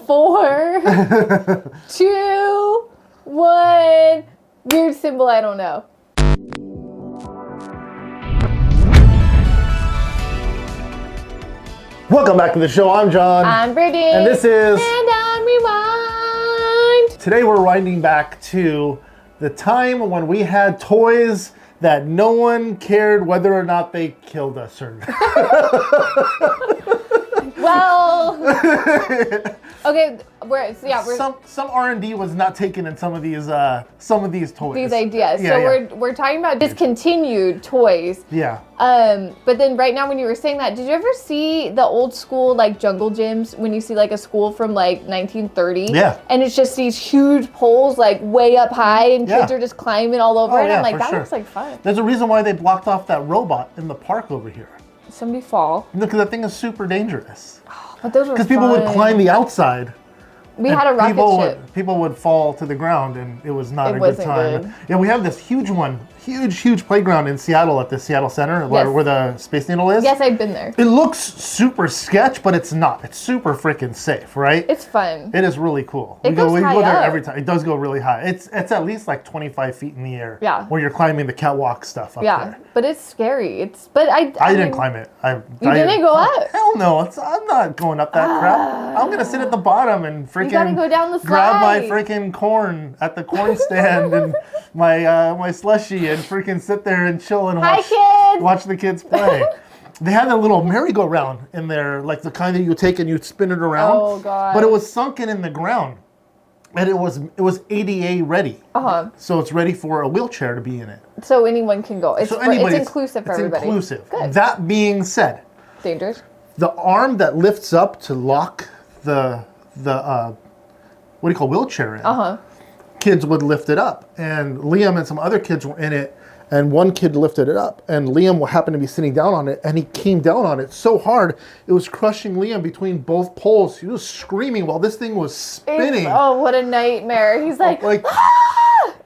4, 2, 1. Weird symbol, I don't know. Welcome back to the show. I'm John. I'm Brittany. And this is... And I'm Rewind. Today we're winding back to the time when we had toys that no one cared whether or not they killed us or not. Well, okay, we're some R&D was not taken in some of these toys. These ideas. Yeah, so we're talking about discontinued toys. Yeah. But then right now when you were saying that, did you ever see the old school like jungle gyms when you see like a school from like 1930? Yeah. And it's just these huge poles like way up high and kids are just climbing all over it. Yeah, I'm like, that sure. looks like fun. There's a reason why they blocked off that robot in the park over here. Somebody fall. Because that thing is super dangerous. But those were Because people would climb the outside. We had a rocket ship. People would fall to the ground, and it was not a good time. Good. Yeah, we have this huge playground in Seattle at the Seattle Center, where the Space Needle is. Yes, I've been there. It looks super sketch, but it's not. It's super freaking safe, right? It's fun. It is really cool. We go there every time. It does go really high. It's at least like 25 feet in the air. Yeah. Where you're climbing the catwalk stuff up there. Yeah, but it's scary. I didn't climb it. You didn't go up? Hell no. I'm not going up that crap. I'm going to sit at the bottom and freaking... You got to go down the slide. Grab my freaking corn at the corn stand and my slushy and freaking sit there and chill and watch the kids play. They had a little merry-go-round in there, like the kind that you take and you spin it around. Oh god! But it was sunken in the ground, and it was ADA ready. So it's ready for a wheelchair to be in it. So anyone can go. It's inclusive for everybody. It's inclusive. Good. That being said, dangerous. The arm that lifts up to lock the what do you call wheelchair in? Kids would lift it up, and Liam and some other kids were in it, and one kid lifted it up, and Liam happened to be sitting down on it, and he came down on it so hard it was crushing Liam between both poles. He was screaming while this thing was spinning. Oh, what a nightmare! He's like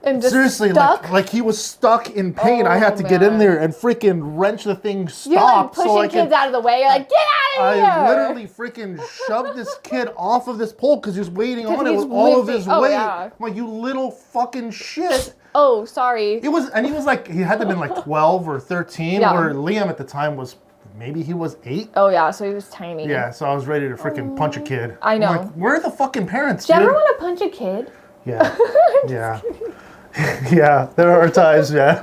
and just seriously, stuck? like he was stuck in pain. I had to get in there and freaking wrench the thing stop. You're like pushing kids out of the way. You're like, get out of here! I literally freaking shoved this kid off of this pole because he was waiting on it with all of his weight. I'm like, you little fucking shit. Oh, sorry. He was like, he had to have been like 12 or 13, where Liam at the time was, maybe he was 8. Oh yeah, so he was tiny. Yeah, so I was ready to freaking punch a kid. I know. I'm like, where are the fucking parents, Do you ever want to punch a kid? Yeah. Yeah. Yeah, there are times, man.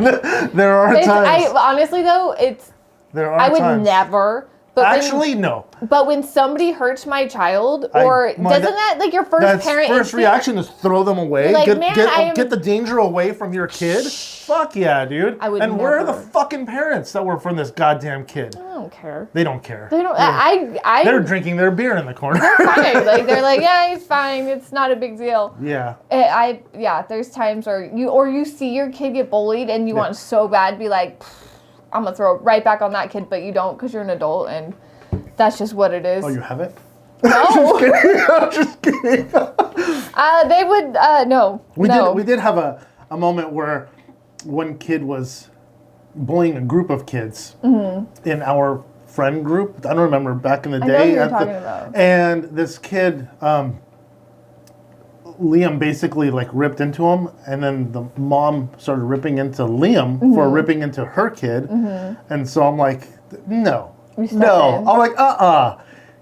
There are times. Honestly though, I would never. But actually, no. But when somebody hurts my child, doesn't that like your first parent first reaction is throw them away? Like, get the danger away from your kid? Fuck yeah, dude. I would and where are the fucking parents that were from this goddamn kid? I don't care. They don't care. They don't. They're drinking their beer in the corner. They're fine. Like they're like, yeah, he's fine. It's not a big deal. Yeah. There's times where you see your kid get bullied and you want so bad to be like, I'm gonna throw it right back on that kid, but you don't because you're an adult and that's just what it is. Oh, you haven't? No. I'm just kidding. They would no. We did have a moment where one kid was bullying a group of kids in our friend group. I don't remember back in the day. I know who you're talking about. And this kid, Liam basically like ripped into him, and then the mom started ripping into Liam for ripping into her kid, and so I'm like, no. I'm like,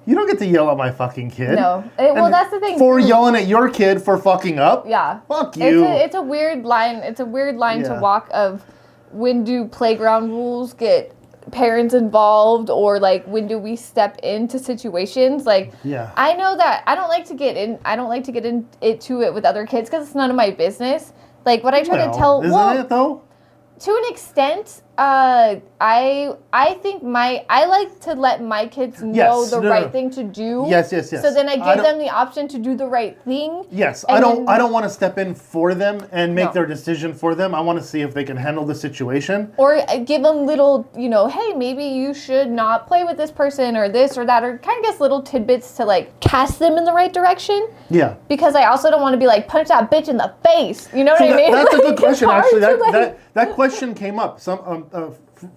you don't get to yell at my fucking kid. No. That's the thing. For yelling at your kid for fucking up. Yeah. Fuck you. It's a weird line. It's a weird line to walk of when do playground rules get parents involved, or like when do we step into situations like I know that I don't like to get into it with other kids because it's none of my business. Like what I try to tell isn't it though? To an extent, I think I like to let my kids know the right thing to do. Yes. So then I give them the option to do the right thing. Yes, I don't want to step in for them and make their decision for them. I want to see if they can handle the situation. Or give them little, hey, maybe you should not play with this person or this or that, or kind of just little tidbits to like cast them in the right direction. Yeah. Because I also don't want to be like, punch that bitch in the face. You know what I mean? That's a good question, actually. That question came up.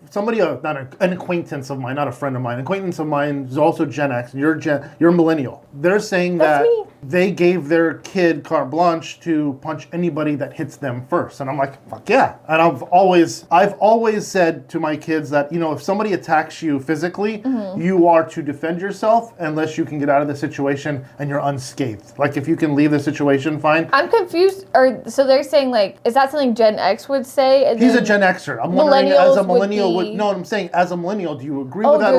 somebody, an acquaintance of mine, not a friend of mine, an acquaintance of mine is also Gen X. You're millennial. They're saying that they gave their kid carte blanche to punch anybody that hits them first. And I'm like, fuck yeah. And I've always said to my kids that, if somebody attacks you physically, you are to defend yourself unless you can get out of the situation and you're unscathed. Like, if you can leave the situation, fine. I'm confused. So they're saying, like, is that something Gen X would say? And he's a Gen Xer. I'm wondering, as a millennial, I'm saying, as a millennial, do you agree with that?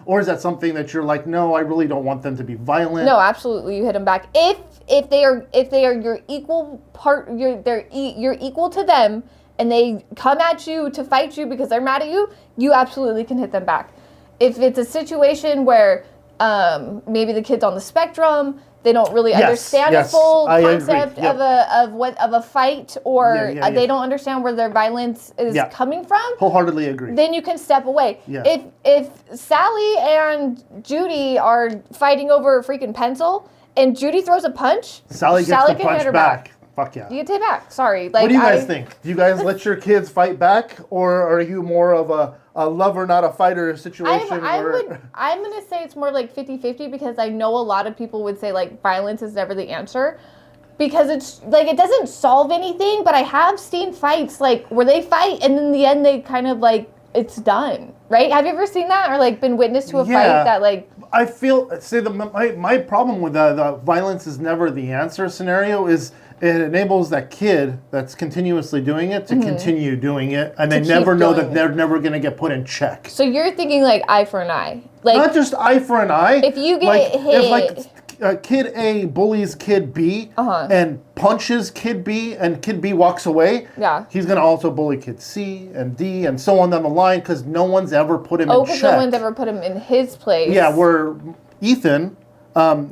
Or is that something that you're like, no, I really don't want them to be violent? No, absolutely, you hit them back. If they are your equal part, you're equal to them, and they come at you to fight you because they're mad at you, you absolutely can hit them back. If it's a situation where maybe the kid's on the spectrum, they don't really understand the full concept of a fight, or they don't understand where their violence is coming from. Wholeheartedly agree. Then you can step away. Yeah. If Sally and Judy are fighting over a freaking pencil, and Judy throws a punch, Sally gets the punch back. Fuck yeah. You get it back. Sorry. Like, what do you guys think? Do you guys let your kids fight back, or are you more of a lover, not a fighter situation? I'm going to say it's more like 50-50, because I know a lot of people would say, like, violence is never the answer. Because it's, like, it doesn't solve anything, but I have seen fights, like, where they fight, and in the end they kind of, like, it's done. Right? Have you ever seen that, or, like, been witness to a fight that, like... I feel, my problem with the violence is never the answer scenario is it enables that kid that's continuously doing it to continue doing it, and they never know that they're never going to get put in check. So you're thinking like eye for an eye. Like, not just eye for an eye. If you get hit... If kid A bullies kid B and punches kid B, and kid B walks away, he's going to also bully kid C and D and so on down the line, because no one's ever put him in check. Because no one's ever put him in his place. Yeah, where Ethan,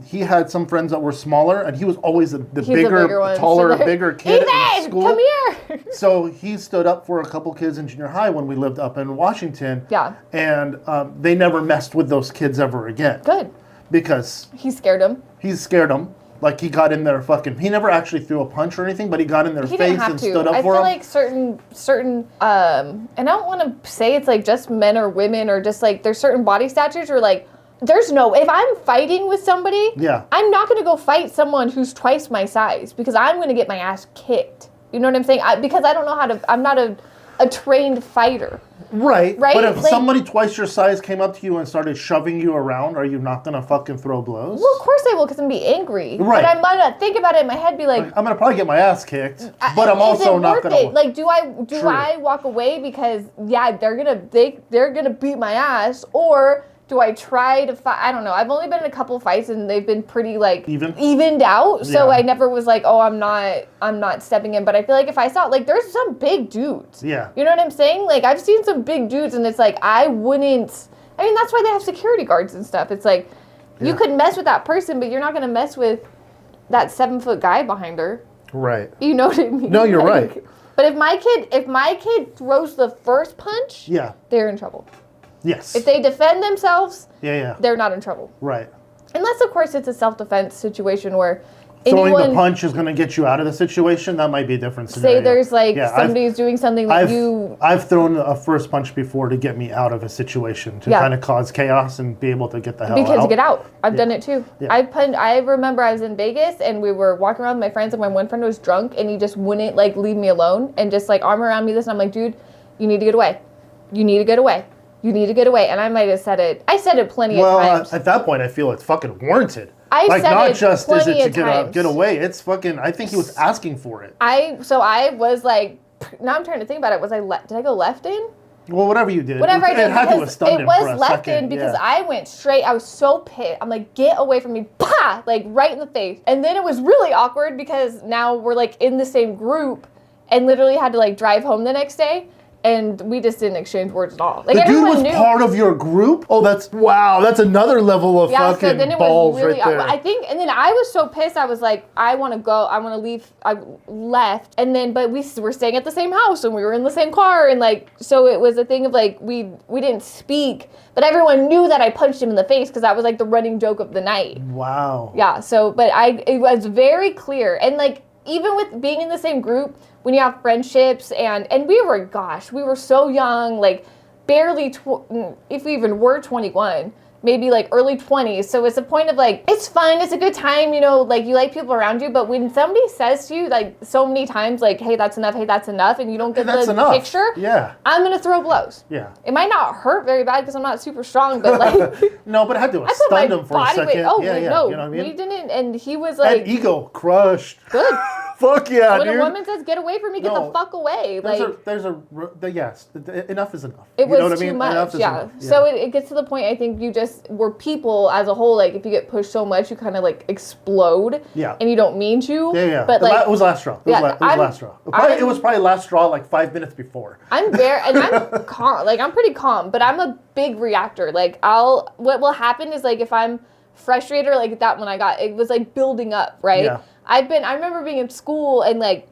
he had some friends that were smaller, and he was always the bigger taller, bigger kid in school. Come here! So he stood up for a couple kids in junior high when we lived up in Washington. Yeah. And they never messed with those kids ever again. Good. Because he scared them. Like, he got in their he never actually threw a punch or anything, but he got in their face and stood up for them. I feel like certain and I don't want to say it's like just men or women, or just like there's certain body statures, or like if I'm fighting with somebody, I'm not going to go fight someone who's twice my size, because I'm going to get my ass kicked. You know what I'm saying? Because I don't know how to, I'm not a trained fighter. Right. But if somebody twice your size came up to you and started shoving you around, are you not going to fucking throw blows? Well, of course I will, because I'm going to be angry. Right. But I'm going to think about it in my head, be like... I'm going to probably get my ass kicked, but I'm also not going to... Like, do I walk away because, they're going to beat my ass, or... Do I try to fight? I don't know. I've only been in a couple fights, and they've been pretty like evened out. So I never was like, oh, I'm not stepping in. But I feel like if I saw, like, there's some big dudes. Yeah. You know what I'm saying? Like, I've seen some big dudes, and it's like, I mean, that's why they have security guards and stuff. It's like, you could mess with that person, but you're not going to mess with that 7-foot guy behind her. Right. You know what I mean? No, you're right. But if my kid throws the first punch, they're in trouble. Yes. If they defend themselves, they're not in trouble. Right. Unless, of course, it's a self-defense situation where throwing the punch is going to get you out of the situation. That might be a different scenario. Say there's somebody's doing something that I've thrown a first punch before to get me out of a situation, to kind of cause chaos and be able to get the hell out. To get out. I've done it too. Yeah. I remember I was in Vegas, and we were walking around with my friends, and my one friend was drunk, and he just wouldn't like leave me alone, and just like arm around me this, and I'm like, dude, you need to get away. You need to get away. You need to get away. And I might have said it. I said it plenty of times. At that point, I feel it's fucking warranted. Not just is it to get away. It's fucking, I think he was asking for it. So I was like, now I'm trying to think about it. Did I go left in? Well, whatever you did. Whatever I did. It had to have stunned him for a second. It was left in because I went straight. I was so pissed. I'm like, get away from me. Pah! Like right in the face. And then it was really awkward because now we're like in the same group and literally had to like drive home the next day. And we just didn't exchange words at all. Like, the dude was part of your group? Oh, that's another level of fucking so then it balls was really, right there. I think, and then I was so pissed, I was like, I want to go, I want to leave. I left, and then, but we were staying at the same house, and we were in the same car, and like, so it was a thing of like, we didn't speak, but everyone knew that I punched him in the face, because that was like the running joke of the night. Wow. Yeah, so, but it was very clear, and like, even with being in the same group, when you have friendships and we were so young, like barely, if we even were 21, maybe like early 20s. So it's a point of like, it's fun, it's a good time, you know, like you like people around you. But when somebody says to you like so many times, like, hey, that's enough, and you don't get the picture, I'm going to throw blows. Yeah. It might not hurt very bad because I'm not super strong, but like. No, but I had to stun him for a second. No, you know what I mean? We didn't, and he was like. And ego crushed. Good. Fuck yeah, when a woman says, get away from me, get the fuck away. Yes, enough is enough. It was too much, yeah. So it gets to the point, I think we're people as a whole, like, if you get pushed so much, you kind of, like, explode. Yeah. And you don't mean to. Yeah. But, like. It was last straw. It was last straw. It was probably last straw, like, 5 minutes before. I'm calm. Like, I'm pretty calm, but I'm a big reactor. Like, what will happen is, like, if I'm frustrated or, like, that when it was, like, building up, right? Yeah. I remember being in school and like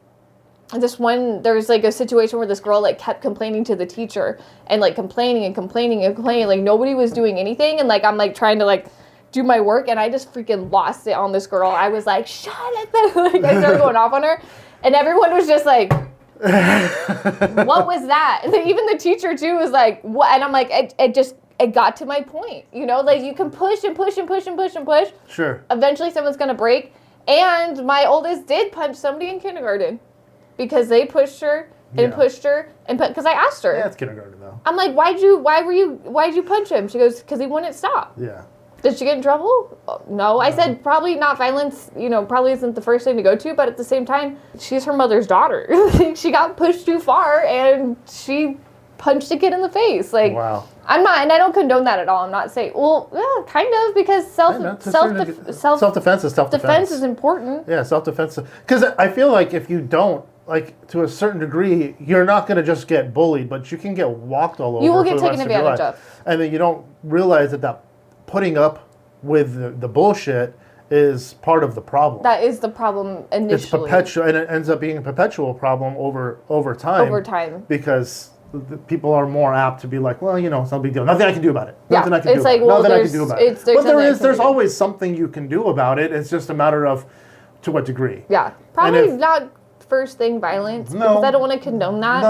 there was like a situation where this girl like kept complaining to the teacher and like complaining, like nobody was doing anything, and like I'm like trying to like do my work, and I just freaking lost it on this girl. I was like, shut up. Like, I started going off on her, and everyone was just like, what was that? And even the teacher too was like, what? And I'm like, it got to my point, you know, like you can push and push and push and push and push. Sure. Eventually someone's gonna break. And my oldest did punch somebody in kindergarten because they pushed her and pushed her and because I asked her. Yeah, it's kindergarten though. I'm like, why'd you punch him? She goes, because he wouldn't stop. Yeah. Did she get in trouble? No. I said probably not violence, you know, probably isn't the first thing to go to, but at the same time, she's her mother's daughter. She got pushed too far and she punched a kid in the face. Like, wow. I'm not, and I don't condone that at all. I'm not saying, well, yeah, kind of, because self-defense is self-defense. Defense is important. Yeah, self-defense. Because I feel like if you don't, like, to a certain degree, you're not going to just get bullied, but you can get walked all over. You will get taken advantage of. And then you don't realize that putting up with the bullshit is part of the problem. That is the problem initially. It's perpetual, and it ends up being a perpetual problem over time. Because people are more apt to be like, well, you know, it's no big deal. Nothing I can do about it. Nothing I can do about it. But there's always something you can do about it. It's just a matter of to what degree. Yeah. Probably not first thing violence, because I don't want to condone that.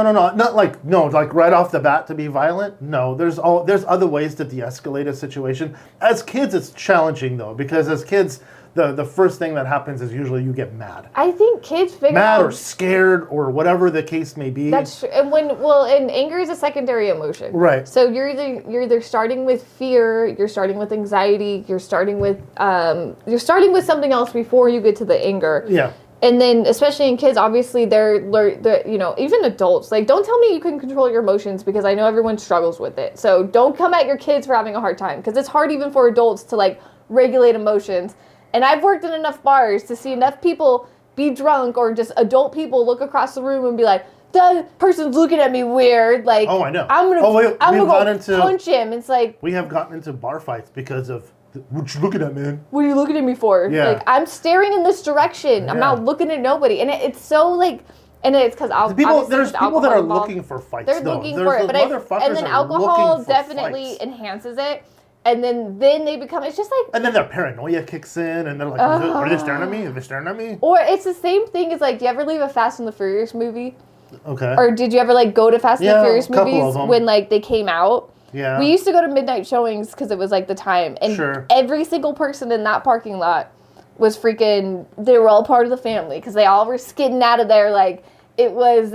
No, like right off the bat to be violent. No, there's other ways to de-escalate a situation. As kids, it's challenging though, because as kids, the first thing that happens is usually you get mad. I think kids figure out... Mad or scared or whatever the case may be. That's true. And anger is a secondary emotion. Right. So you're either starting with fear, you're starting with anxiety, you're starting with something else before you get to the anger. Yeah. And then, especially in kids, obviously, they're you know, even adults, like, don't tell me you can control your emotions, because I know everyone struggles with it. So don't come at your kids for having a hard time, because it's hard even for adults to, like, regulate emotions. And I've worked in enough bars to see enough people be drunk, or just adult people look across the room and be like, that person's looking at me weird. Like, oh, I know. I'm gonna go punch him. It's like, we have gotten into bar fights because of, what you looking at, man? What are you looking at me for? Yeah. Like, I'm staring in this direction. Yeah. I'm not looking at nobody. And it's so like, and it's because there's people that are looking for fights. They're looking for it, and then alcohol definitely enhances it. And then they become, it's just like... And then their paranoia kicks in, and they're like, are they staring at me? Are they staring at me? Or it's the same thing as, like, do you ever leave a Fast and the Furious movie? Okay. Or did you ever, like, go to Fast and the Furious movies when, like, they came out? Yeah. We used to go to midnight showings because it was, like, the time. And every single person in that parking lot was freaking... They were all part of the family, because they all were skidding out of there, like... It was,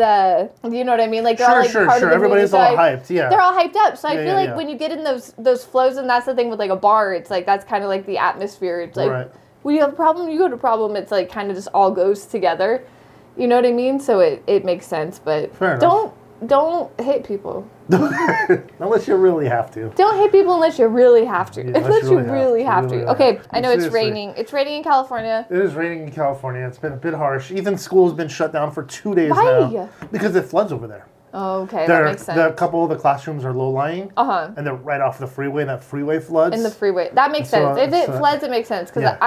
you know what I mean? Like, they're all, like, part of the everybody's movie, all hyped, yeah. They're all hyped up. So I feel like when you get in those flows, and that's the thing with, like, a bar, it's, like, that's kind of, like, the atmosphere. It's, like, when you have a problem, you go to problem. It's, like, kind of just all goes together. You know what I mean? So it makes sense, but don't hit people. Unless you really have to. Don't hit people unless you really have to. Unless you really have to. Okay, I know it's raining. It's raining in California. It is raining in California. It's been a bit harsh. Ethan's school's been shut down for 2 days now. Because it floods over there. Oh, okay, that makes sense. A couple of the classrooms are low-lying. Uh-huh. And they're right off the freeway, and that freeway floods. And the freeway. That makes sense. If it floods, it makes sense. Because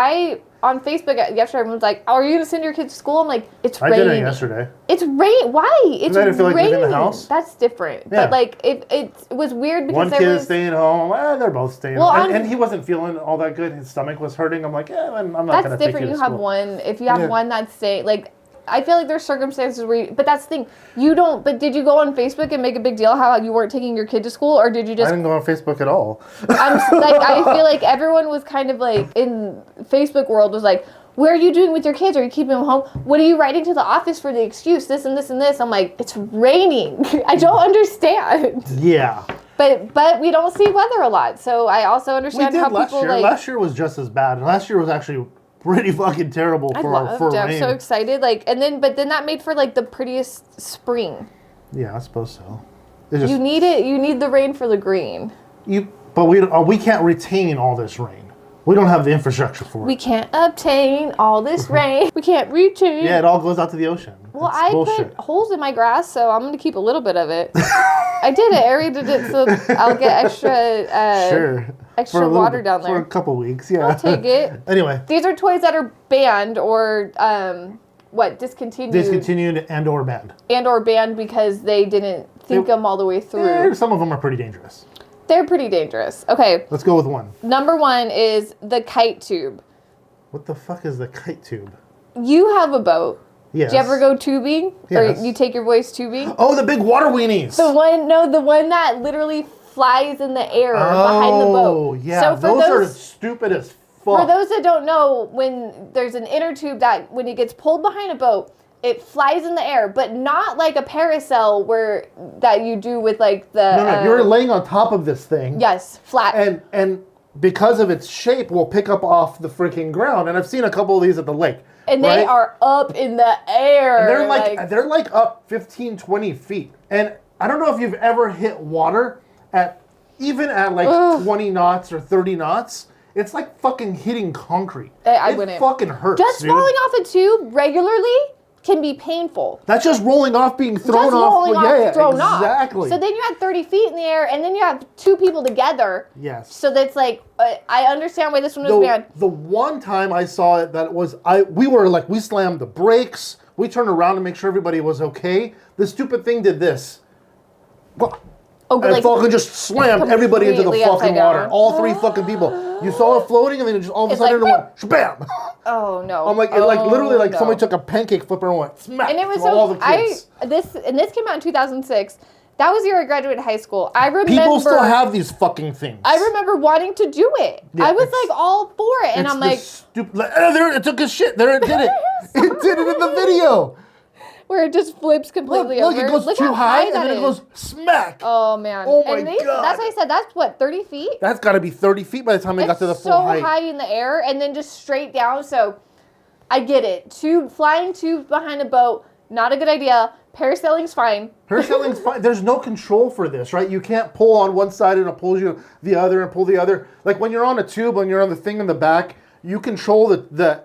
on Facebook yesterday, everyone's like, are you going to send your kids to school? I'm like, it's raining. I did it yesterday. It's rain. Why? It's raining. I didn't feel like leaving the house. That's different. Yeah. But, like, it was weird because one kid is staying home. They're both staying home. And he wasn't feeling all that good. His stomach was hurting. I'm like, I'm not going to take you to school. That's different. You have one. If you have one that's staying, like, I feel like there's circumstances where but that's the thing. You don't, but did you go on Facebook and make a big deal how you weren't taking your kid to school, or did you just... I didn't go on Facebook at all. I feel like everyone was kind of like, in Facebook world was like, what are you doing with your kids? Are you keeping them home? What are you writing to the office for the excuse? This and this and this. I'm like, it's raining. I don't understand. Yeah. But we don't see weather a lot, so I also understand how people like... Last year was just as bad. Last year was actually pretty fucking terrible for rain. I'm so excited. But then that made for like the prettiest spring. Yeah, I suppose so. You need it. You need the rain for the green. But we can't retain all this rain. We don't have the infrastructure for it. We can't obtain all this rain. We can't retain. Yeah, it all goes out to the ocean. Well, I put holes in my grass, so I'm going to keep a little bit of it. I did it, aerated it, so I'll get extra water down there. For a couple weeks, yeah. I'll take it. Anyway. These are toys that are banned or, discontinued. Discontinued and or banned. And or banned because they didn't think them all the way through. Some of them are pretty dangerous. They're pretty dangerous. Okay. Let's go with one. Number 1 is the kite tube. What the fuck is the kite tube? You have a boat. Yes. Do you ever go tubing? Yes. Or you take your boys tubing? Oh, the big water weenies. The one that literally flies in the air behind the boat. Oh, yeah. So those are stupid as fuck. For those that don't know, when there's an inner tube that when it gets pulled behind a boat, it flies in the air, but not like a parasail that you do with like the... No, you're laying on top of this thing. Yes, flat. And because of its shape, will pick up off the freaking ground. And I've seen a couple of these at the lake. And they are up in the air. And they're like up 15, 20 feet. And I don't know if you've ever hit water even at like 20 knots or 30 knots. It's like fucking hitting concrete. I wouldn't. It fucking hurts, Just falling off a tube regularly can be painful. That's just rolling off, being thrown off. Exactly. So then you had 30 feet in the air, and then you have 2 people together. Yes. So that's like, I understand why this one was banned. The one time I saw it, we slammed the brakes. We turned around to make sure everybody was okay. The stupid thing did this. And fucking just slammed everybody into the fucking water. All 3 fucking people. You saw it floating, and then just all of a sudden it went shabam. Oh no! I'm like, literally somebody took a pancake flipper and went smack. And it was all the kids. This came out in 2006. That was the year I graduated high school. I remember people still have these fucking things. I remember wanting to do it. Yeah, I was like all for it, and I'm like, stupid. There, it took a shit. There, it did it. It did it in the video. Where it just flips completely over. Look, it goes too high, and then it goes smack. Oh, man. Oh, my God. That's why I said, that's what, 30 feet? That's got to be 30 feet by the time they got to the full height. It's so high in the air, and then just straight down, so I get it. Flying tubes behind a boat, not a good idea. Parasailing's fine. Parasailing's fine. There's no control for this, right? You can't pull on one side and it pulls you the other and pull the other. Like when you're on a tube, when you're on the thing in the back, you control the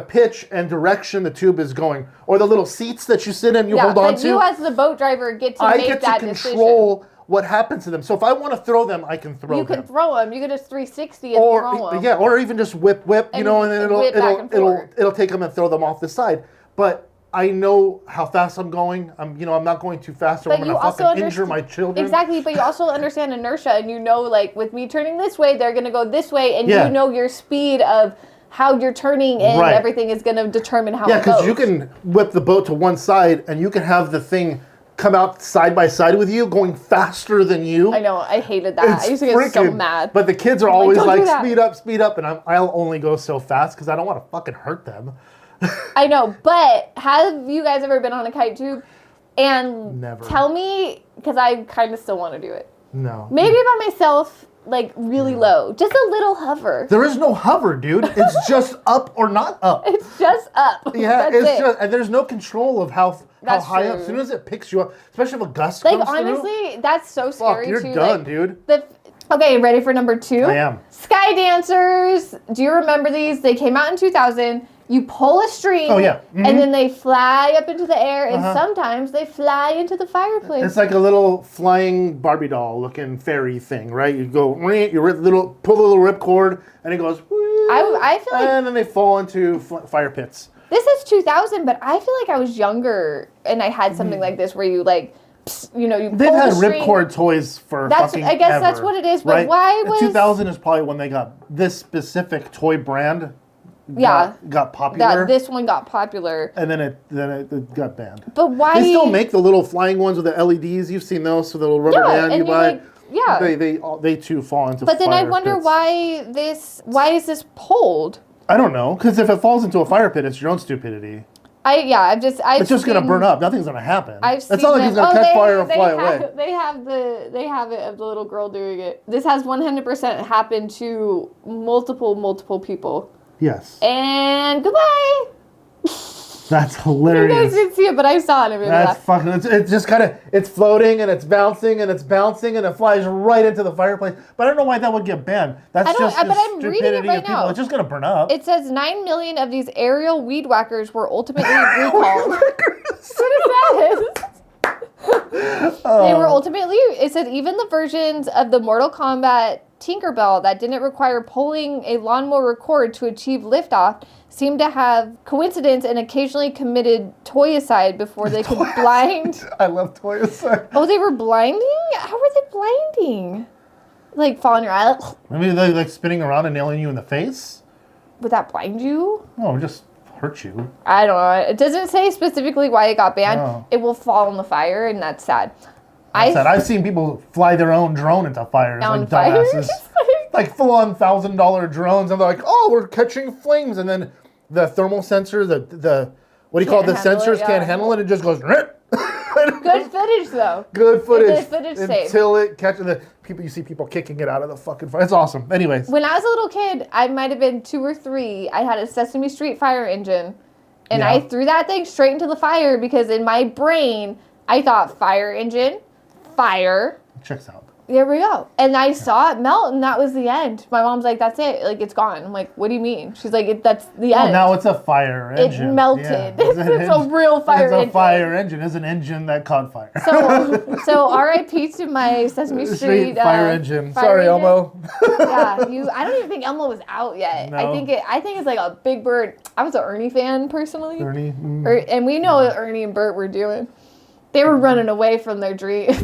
pitch and direction the tube is going, or the little seats that you sit in, you hold on to. But you as the boat driver get to make that decision. I get to control what happens to them. So if I want to throw them, I can throw them. You can throw them. You can just 360 and throw them. Yeah, or even just whip, and then it'll take them and throw them off the side. But I know how fast I'm going. I'm not going too fast, or I'm going to fucking injure my children. Exactly, but you also understand inertia, and like with me turning this way, they're going to go this way, and you know your speed of how you're turning, and everything is going to determine how it goes. Yeah, because you can whip the boat to one side, and you can have the thing come out side by side with you, going faster than you. I know, I hated that. I used to get so mad. But the kids are always like, speed up, and I'll only go so fast because I don't want to fucking hurt them. I know, but have you guys ever been on a kite tube? And never. Tell me, because I kind of still want to do it. No. Maybe by myself, like really low. Just a little hover. There is no hover, dude. It's just up or not up. It's just up. Yeah, and there's no control of how high up. As soon as it picks you up, especially if a gust comes through. Like, honestly, that's so scary, you're done, dude. Okay, ready for number 2? I am. Sky dancers. Do you remember these? They came out in 2000. You pull a string, and then they fly up into the air, and sometimes they fly into the fireplace. It's like a little flying Barbie doll looking fairy thing, right? You go, pull the little ripcord, and it goes, I feel like... And then they fall into fire pits. This is 2000, but I feel like I was younger, and I had something like this where you, like... you pull They've had the string. ripcord toys for fucking I guess ever, that's what it is, but right? why was... 2000 is probably when they got this specific toy brand got popular. This one got popular. And then it got banned. But why? They still make the little flying ones with the LEDs. You've seen those, so the little rubber band you buy. They too fall into. But then I wonder why is this pulled? I don't know, because if it falls into a fire pit, it's your own stupidity. It's just gonna burn up. Nothing's gonna happen. It's not like it's gonna catch fire or fly away. They have it of the little girl doing it. This has 100% happened to multiple people. Yes. And goodbye. That's hilarious. You guys didn't see it, but I saw it. That's fucking. It's just kind of. It's floating and it's bouncing and it's bouncing and it flies right into the fireplace. But I don't know why that would get banned. That's just the stupidity of people. It's just gonna burn up. It says 9 million of these aerial weed whackers were ultimately recalled. What is that? They were ultimately. It said even the versions of the Mortal Kombat Tinkerbell that didn't require pulling a lawnmower cord to achieve liftoff seemed to have coincidence and occasionally committed toyicide before they could blind. I love toyicide. Oh, they were blinding? How were they blinding? Like falling your eye? Maybe they like spinning around and nailing you in the face? Would that blind you? No, just hurt you. I don't know. It doesn't say specifically why it got banned. No. It will fall in the fire, and that's sad. I've seen people fly their own drone into fires like dumbasses. Like full-on $1,000 drones, and they're like, "Oh, we're catching flames," and then the thermal sensor, the what do you call it? The sensors can't handle it. It just goes. Good footage though. Good footage. Until it catches the people. You see people kicking it out of the fucking fire. It's awesome. Anyways. When I was a little kid, I might have been 2 or 3. I had a Sesame Street fire engine, and I threw that thing straight into the fire because in my brain I thought fire engine, fire. Checks out. There we go. And I saw it melt, and that was the end. My mom's like, that's it. Like, it's gone. I'm like, what do you mean? She's like, that's the end. Now it's a fire engine. It melted. Yeah. It's a real fire engine. It's a fire engine. It's an engine that caught fire. So R.I.P. to my Sesame Street fire engine. Sorry, Elmo. I don't even think Elmo was out yet. No. I think it's like a Big Bird. I was an Ernie fan, personally. Ernie. And we know what Ernie and Bert were doing. They were running away from their dream.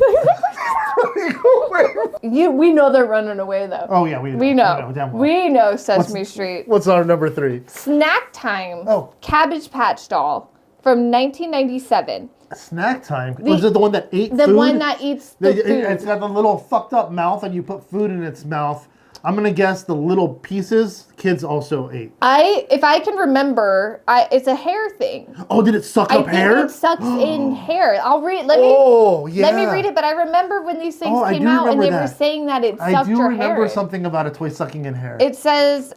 We know they're running away, though. Oh, yeah, we know. We know Sesame Street. What's our number 3? Snack Time. Oh. Cabbage Patch Doll from 1997. Snack Time? Was it the one that ate food? The one that eats the food. It's got the little fucked up mouth, and you put food in its mouth. I'm going to guess the little pieces kids also ate. If I can remember, it's a hair thing. Oh, did it suck up hair? I think it sucks in hair. I'll read. Let me read it. But I remember when these things came out and they were saying that it sucked your hair. I do remember something about a toy sucking in hair. It says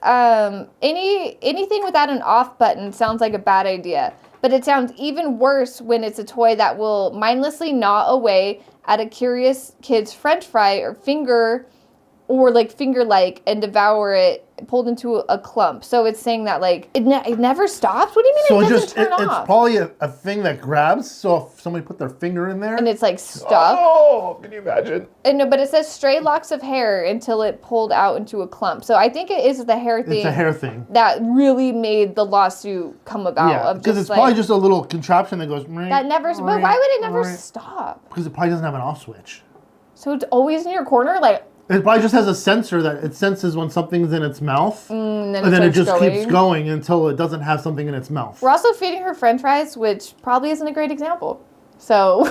anything without an off button sounds like a bad idea. But it sounds even worse when it's a toy that will mindlessly gnaw away at a curious kid's French fry or finger and devour it, pulled into a clump. So it's saying that it never stops. What do you mean it doesn't turn off? It's probably a thing that grabs. So if somebody put their finger in there and it's stuck. Oh, can you imagine? No, but it says stray locks of hair until it pulled out into a clump. So I think it is the hair thing. It's a hair thing that really made the lawsuit come about. Yeah, because it's probably just a little contraption that goes. That never. But why would it never stop? Because it probably doesn't have an off switch. So it's always in your corner, It probably just has a sensor that it senses when something's in its mouth, and then it just keeps going until it doesn't have something in its mouth. We're also feeding her French fries, which probably isn't a great example. So.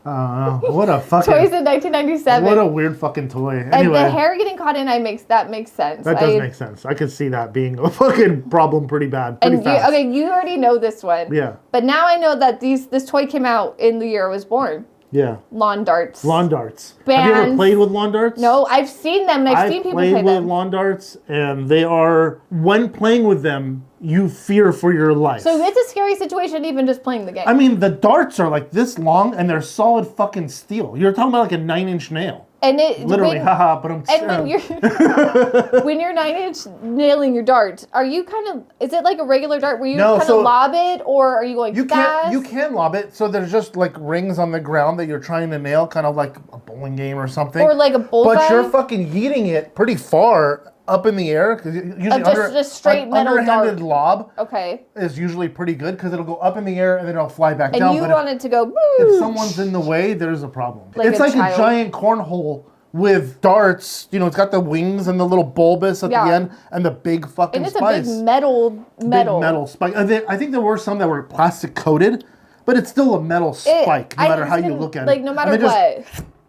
What a fucking. Toys in 1997. What a weird fucking toy. Anyway. And the hair getting caught in makes sense. That does make sense. I could see that being a fucking problem pretty bad. Pretty fast. You already know this one. Yeah. But now I know that this toy came out in the year I was born. Yeah. Lawn darts. Lawn darts. Bands. Have you ever played with lawn darts? No, I've seen them. I've seen people play them. I've played with lawn darts, and they are, when playing with them, you fear for your life. So it's a scary situation even just playing the game. I mean, the darts are this long, and they're solid fucking steel. You're talking about a 9-inch nail. And it literally, haha, but I'm. And when you're 9-inch nailing your darts, are you is it like a regular dart where you lob it, or are you going fast? You can lob it. So there's just rings on the ground that you're trying to nail, kind of like a bowling game or something. Or like a bullseye. But you're fucking yeeting it pretty far up in the air, because usually just straight metal underhanded dart. lob is usually pretty good, because it'll go up in the air and then it'll fly back down. And you want it to go. If someone's in the way, there's a problem. It's like a giant cornhole with darts. You know, it's got the wings and the little bulbous at the end and the big fucking spikes. And it's a big metal. Big metal spike. I think there were some that were plastic coated, but it's still a metal spike no matter how you look at it. Like, no matter what.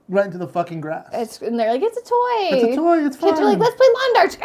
Right into the fucking grass. And they're like, it's a toy. It's a toy, it's fine. Kids are like, let's play lawn darts.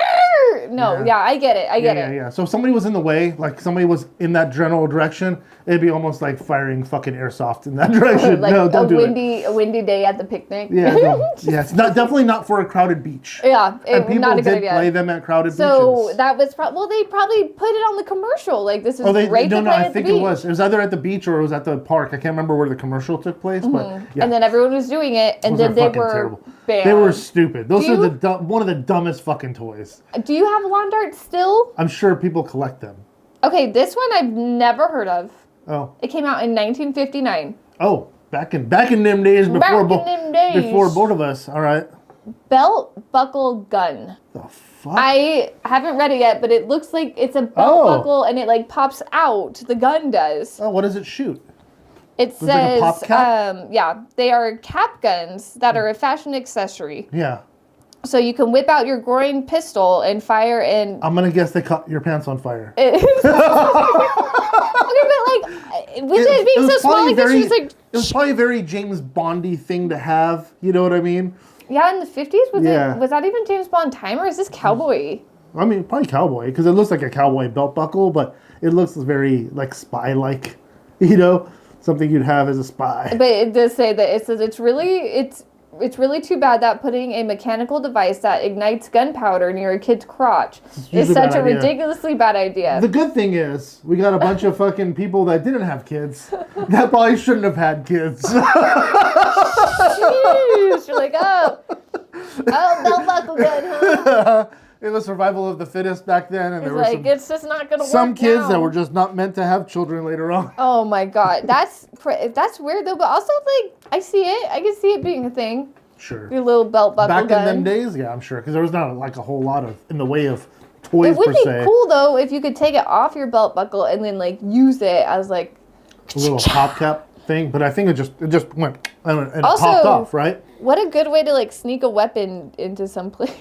No, I get it. I get it. Yeah. So if somebody was in the way, like somebody was in that general direction, it'd be almost like firing fucking airsoft in that direction. Like no, don't do it. A windy day at the picnic. Yeah, it's definitely not for a crowded beach. Yeah, and people not a good did idea. play them at crowded beaches. So that was they probably put it on the commercial. Like, this is great to play at the beach. It was either at the beach or it was at the park. I can't remember where the commercial took place, but yeah. And then everyone was doing it, and then they were terrible. Banned. They were stupid. Those are one of the dumbest fucking toys. Do you have lawn darts still? I'm sure people collect them. Okay, this one I've never heard of. Oh. It came out in 1959. Oh, back in them days before both of us. All right. Belt buckle gun. The fuck? I haven't read it yet, but it looks like it's a belt buckle and it like pops out. The gun does. Oh, what does it shoot? It says, like a pop cap? They are cap guns that are a fashion accessory. Yeah. So you can whip out your groin pistol and fire in. I'm gonna guess they caught your pants on fire. Okay, but like, with it being so small, it was probably a very James Bondy thing to have. You know what I mean? Yeah, in the 50s, was that even James Bond time, or is this cowboy? I mean, probably cowboy, because it looks like a cowboy belt buckle, but it looks very like spy-like. You know. Something you'd have as a spy. But it does say that it says it's really too bad that putting a mechanical device that ignites gunpowder near a kid's crotch is such a ridiculously bad idea. The good thing is we got a bunch of fucking people that didn't have kids that probably shouldn't have had kids. Jeez, you're like, belt buckle gun, huh? It was survival of the fittest back then, and there were it's just not gonna work. Some kids that were just not meant to have children later on. Oh my god, that's weird though. But also, like, I see it. I can see it being a thing. Sure. Your little belt buckle gun. Back in them days, yeah, I'm sure, because there was not like a whole lot in the way of toys per se. It would be cool though if you could take it off your belt buckle and then like use it as like a little top cap thing. But I think it just went and it popped off, right? What a good way to like sneak a weapon into some place.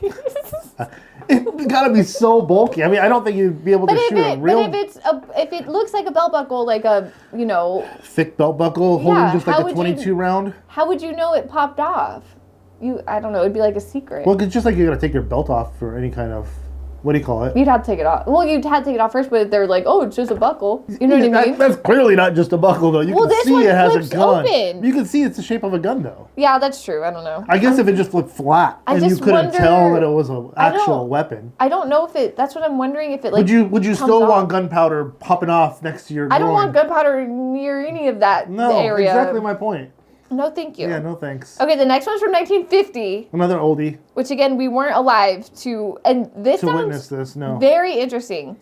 It's gotta be so bulky. I mean, I don't think you'd be able to shoot a real. But if it looks like a belt buckle, like a thick belt buckle holding just like a 22 round. How would you know it popped off? I don't know. It'd be like a secret. Well, it's just like you gotta take your belt off for any kind of. What do you call it? You'd have to take it off. Well, you'd have to take it off first, but they're like, oh, it's just a buckle. You know what I mean? That's clearly not just a buckle, though. You can see it has a gun. Open. You can see it's the shape of a gun, though. Yeah, that's true. I don't know. I guess if it just flipped flat and you couldn't tell that it was an actual weapon. I don't know if that's what I'm wondering, if it like Would you still want gunpowder popping off next to your groin? I don't want gunpowder near any of that area. No, exactly my point. No, thank you. Yeah, no thanks. Okay, the next one's from 1950. Another oldie. Which again, we weren't alive to, and this sounds witness this. No. Very interesting.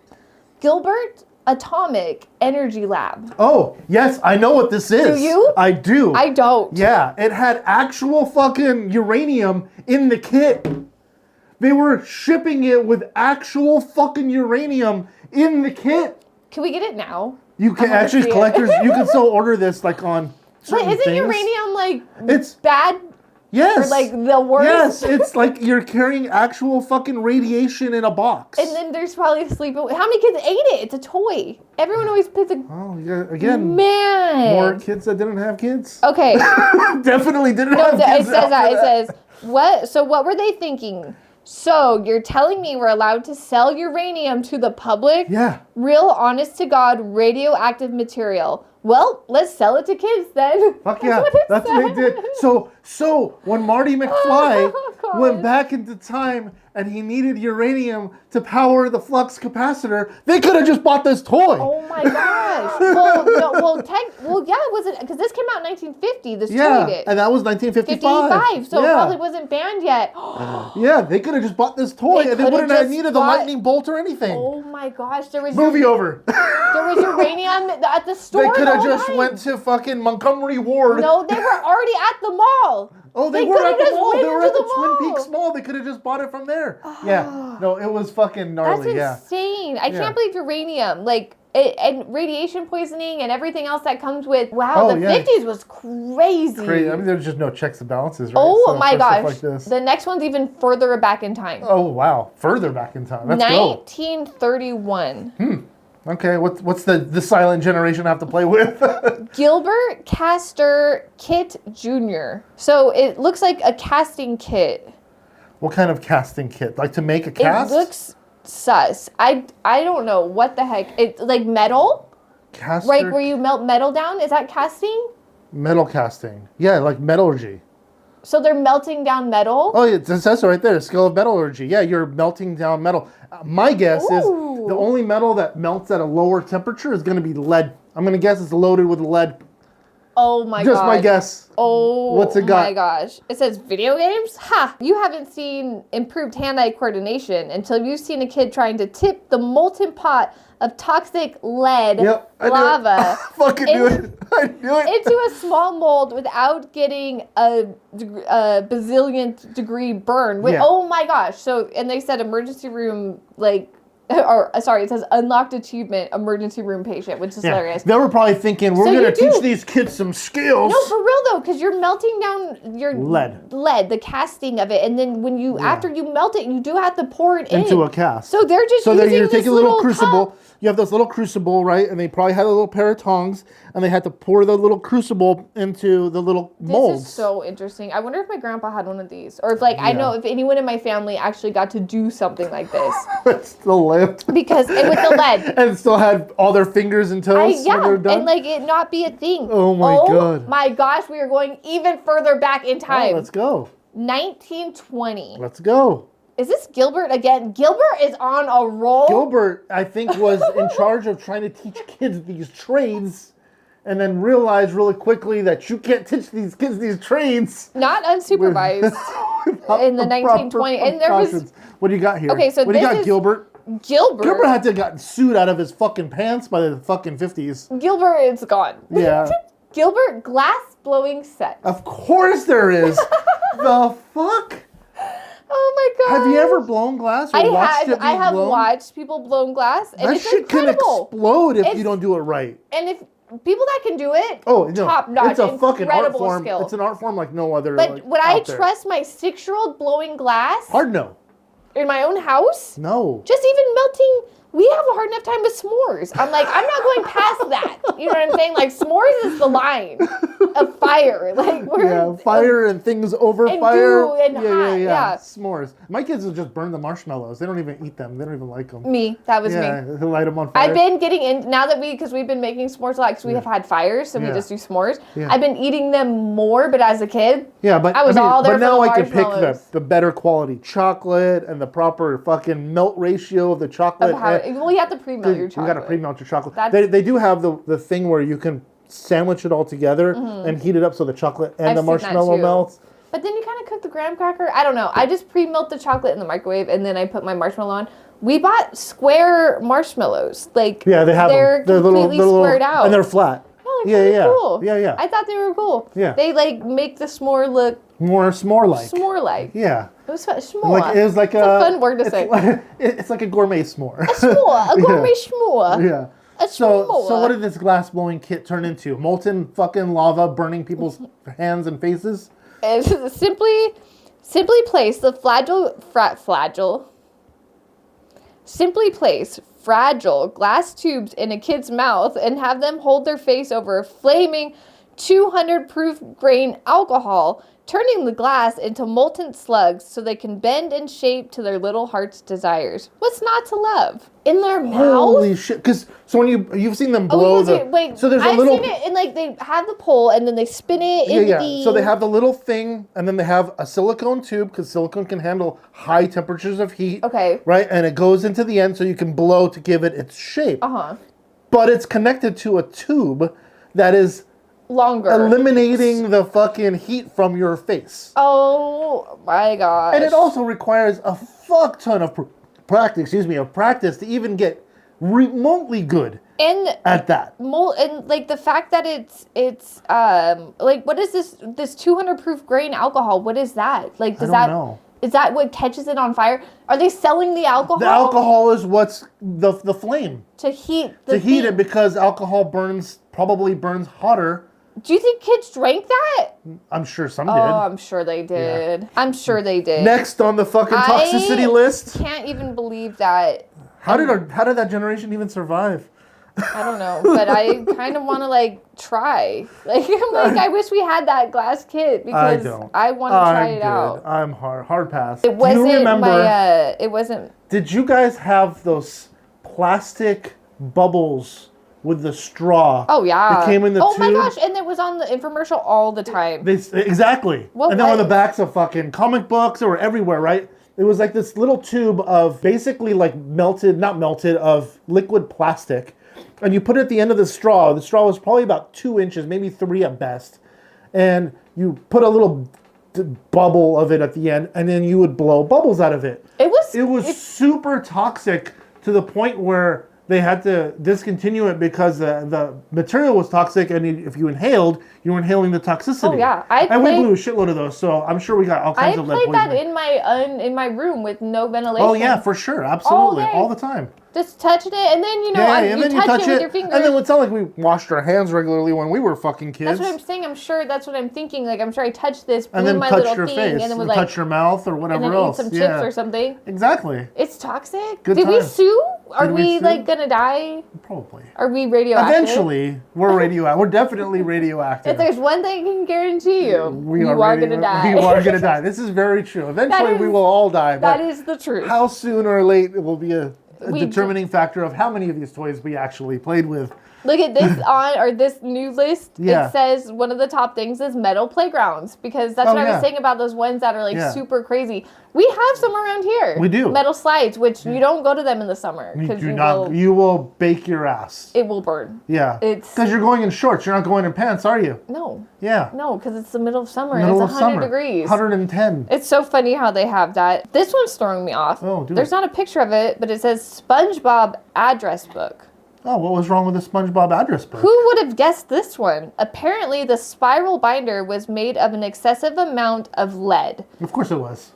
Gilbert Atomic Energy Lab. Oh, yes, I know what this is. Do you? I do. I don't. Yeah, it had actual fucking uranium in the kit. They were shipping it with actual fucking uranium in the kit. Can we get it now? You can actually, collectors, you can still order this like on. But isn't uranium like bad? Yes. Or like the worst? Yes, it's like you're carrying actual fucking radiation in a box. And then there's probably sleep. How many kids ate it? It's a toy. Everyone always puts a. Oh, yeah, again. Man. More kids that didn't have kids. Okay. Definitely didn't have kids. It says that. It says, what? So what were they thinking? So you're telling me we're allowed to sell uranium to the public? Yeah. Real honest to God radioactive material. Well, let's sell it to kids then. Fuck yeah, that's what they did. So when Marty McFly went back into time and he needed uranium to power the flux capacitor, they could have just bought this toy. Oh my gosh. Was it? Because this came out in 1950. This toy did. And that was 1955. So it probably wasn't banned yet. Yeah, they could have just bought this toy and they wouldn't have needed the lightning bolt or anything. Oh my gosh, there was movie over. There was uranium at the store. They could have just went to fucking Montgomery Ward. No, they were already at the mall. Oh, they were at the mall. They were at the Twin Peaks Mall. They could have just bought it from there. Yeah. No, it was fucking gnarly. That's insane. I can't believe uranium. Like, and radiation poisoning and everything else that comes with. Wow, the 50s was crazy. I mean, there's just no checks and balances, right? Oh my gosh! Like the next one's even further back in time. Oh wow, further back in time. Let's 1931. Go. Okay, what's the silent generation I have to play with? Gilbert Castor Kit Jr. So it looks like a casting kit. What kind of casting kit? Like to make a cast? It looks sus. I don't know what the heck. It's like metal. Caster? Like where you melt metal down? Is that casting? Metal casting. Yeah, like metallurgy. So they're melting down metal? Oh, yeah, it says so right there. Skill of metallurgy. Yeah, you're melting down metal. My guess is the only metal that melts at a lower temperature is going to be lead. I'm going to guess it's loaded with lead. Oh my god. Just my guess. Oh, what's it got? My gosh. It says video games? Ha! You haven't seen improved hand-eye coordination until you've seen a kid trying to tip the molten pot of toxic lead lava I knew it. Into a small mold without getting a bazillionth degree burn. Oh my gosh. So, and they said emergency room, like, it says unlocked achievement, emergency room patient, which is hilarious. They were probably thinking, we're going to teach these kids some skills. No, for real though, because you're melting down your lead, the casting of it, and then when you, after you melt it, you do have to pour it into a cast. So they're just using you're taking a little crucible. cup. You have this little crucible, right? And they probably had a little pair of tongs, and they had to pour the little crucible into the little molds. This is so interesting. I wonder if my grandpa had one of these, or if I know if anyone in my family actually got to do something like this. It still lived. Because with the lead. And still had all their fingers and toes when they were done. And like it not be a thing. Oh my god. Oh my gosh, we are going even further back in time. Oh, let's go. 1920. Let's go. Is this Gilbert again? Gilbert is on a roll. Gilbert, I think, was in charge of trying to teach kids these trades, and then realized really quickly that you can't teach these kids these trades. Not unsupervised. In the 1920s. And there was... What do you got here? Okay, so what do you got, Gilbert? Gilbert had to have gotten sued out of his fucking pants by the fucking 50s. Gilbert is gone. Yeah. Gilbert glass blowing set. Of course there is. The fuck? Oh my god! Have you ever blown glass? Or I have watched people blown glass, and that it's shit incredible. Can explode if you don't do it right. And if people that can do it, top notch, it's a fucking art form. Skill. It's an art form like no other. But would I trust my 6-year-old blowing glass? Hard no. In my own house? No. Just even melting. We have a hard enough time with s'mores. I'm like, I'm not going past that. You know what I'm saying? Like, s'mores is the line of fire. Like, fire and things over and fire. Goo and hot. Yeah. S'mores. My kids will just burn the marshmallows. They don't even eat them. They don't even like them. That was me. Yeah, they light them on fire. I've been getting in, now that because we've been making s'mores a lot, because we have had fires, so we just do s'mores. Yeah. I've been eating them more, but as a kid, I was all there for the marshmallows. But now I can pick the better quality chocolate and the proper fucking melt ratio of the chocolate. Well, you have to pre-melt your chocolate. You got to pre-melt your chocolate. They do have the thing where you can sandwich it all together and heat it up so the chocolate and the marshmallow melts. But then you kind of cook the graham cracker. I don't know. I just pre-melt the chocolate in the microwave and then I put my marshmallow on. We bought square marshmallows. Like, yeah, they have they're completely squared out. And they're flat. Cool. Yeah. I thought they were cool. Yeah. They like make the s'more look more s'more-like. S'more-like. Yeah. It was s'more. It was like it's a fun word to say. It's like a gourmet s'more. A s'more. A gourmet s'more. Yeah. So what did this glass blowing kit turn into? Molten fucking lava burning people's hands and faces? Simply place the fragile glass tubes in a kid's mouth and have them hold their face over a flaming 200 proof grain alcohol, turning the glass into molten slugs so they can bend and shape to their little heart's desires. What's not to love? In their mouth? Holy shit. So when you've seen them blow so there's I've seen it, and like they have the pole and then they spin it So they have the little thing and then they have a silicone tube because silicone can handle high temperatures of heat. Okay. Right? And it goes into the end so you can blow to give it its shape. Uh-huh. But it's connected to a tube that is longer, eliminating the fucking heat from your face. Oh my gosh. And it also requires a fuck ton of practice to even get remotely good at that. And like the fact that it's like, what is this 200 proof grain alcohol? What is that? Like, does I don't know. Is that what catches it on fire? Are they selling the alcohol? The alcohol is what's the flame. To heat it because alcohol probably burns hotter. Do you think kids drank that? I'm sure some did. Oh, I'm sure they did. Yeah. I'm sure they did. Next on the fucking toxicity list. Can't even believe that. How did that generation even survive? I don't know, but I kind of want to like try. Like I'm like, I wish we had that glass kit because I want to try it out. I'm hard pass. It wasn't. Do you remember? It wasn't. Did you guys have those plastic bubbles with the straw? Oh yeah. It came in the tube. Oh my gosh! And it was on the infomercial all the time. Exactly. And then on the backs of fucking comic books or everywhere, right? It was like this little tube of basically like of liquid plastic. And you put it at the end of the straw. The straw was probably about 2 inches, maybe 3 at best. And you put a little bubble of it at the end, and then you would blow bubbles out of it. It was super toxic to the point where they had to discontinue it because the material was toxic, and if you inhaled, you were inhaling the toxicity. Oh yeah, we blew a shitload of those, so I'm sure we got all kinds of lead poisoning. I played that in my room with no ventilation. Oh yeah, for sure, absolutely, all the time. Just touched it, and then you touch it with your fingers. And then it's not like we washed our hands regularly when we were fucking kids. That's what I'm saying. I'm sure that's what I'm thinking. Like I'm sure I touched this, blew my little thing, face, and then was like touch your mouth or whatever else. And then eat some chips or something. Exactly. It's toxic. Did we sue? Are we like gonna die? Probably. Are we radioactive? Eventually, we're radioactive. We're definitely radioactive. If there's one thing I can guarantee you, you are gonna die. You are gonna die. This is very true. Eventually, we will all die. That is the truth. How soon or late it will be a determining factor of how many of these toys we actually played with. Look at this this new list. Yeah. It says one of the top things is metal playgrounds because that's what I was saying about those ones that are like super crazy. We have some around here. We do. Metal slides, which you don't go to them in the summer. You will bake your ass. It will burn. Yeah. Because you're going in shorts. You're not going in pants, are you? No. Yeah. No, because it's the middle of summer and it's 100 degrees. 110. It's so funny how they have that. This one's throwing me off. Oh, There's not a picture of it, but it says SpongeBob address book. Oh, what was wrong with the SpongeBob address book? Who would have guessed this one? Apparently, the spiral binder was made of an excessive amount of lead. Of course it was.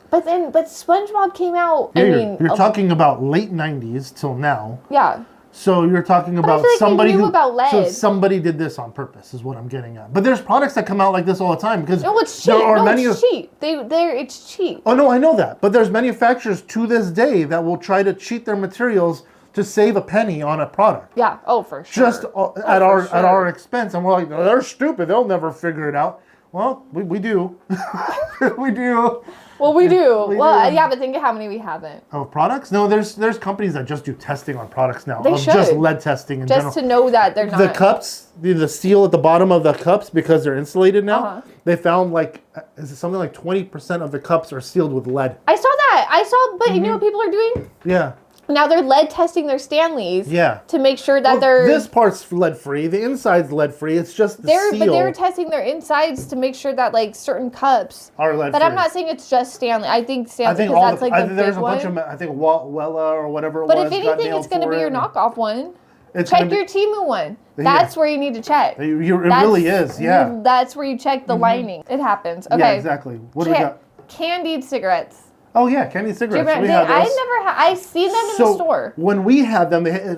But SpongeBob came out, you're talking about late 90s till now. Yeah. So you're talking about somebody who about lead. So somebody did this on purpose is what I'm getting at. But there's products that come out like this all the time because it's cheap. It's cheap. It's cheap. Oh no, I know that. But there's manufacturers to this day that will try to cheat their materials to save a penny on a product. Yeah. Oh, for sure. Just at our expense, and we're like, they're stupid. They'll never figure it out. Well, we do. We do. Well, we do. Yeah, but think of how many we haven't. Oh, products? No, there's companies that just do testing on products now. They should. Just lead testing in general. Just to know that they're not. The cups, the steel at the bottom of the cups, because they're insulated now, they found something like 20% of the cups are sealed with lead. I saw that. But you know what people are doing? Yeah. Now they're lead testing their Stanleys. Yeah. To make sure that this part's lead free. The inside's lead free. It's just the seal. But they're testing their insides to make sure that certain cups are lead free. But I'm not saying it's just Stanley. I think Stanley because that's the big one. I think Wella or whatever it was. But if anything, it's going to be your knockoff one. Check your Temu one. That's where you need to check. It really is. Yeah. That's where you check the lining. It happens. Okay. Yeah, exactly. What do we got? Candied cigarettes. Oh yeah, candy cigarettes. I seen them in the store. When we had them, they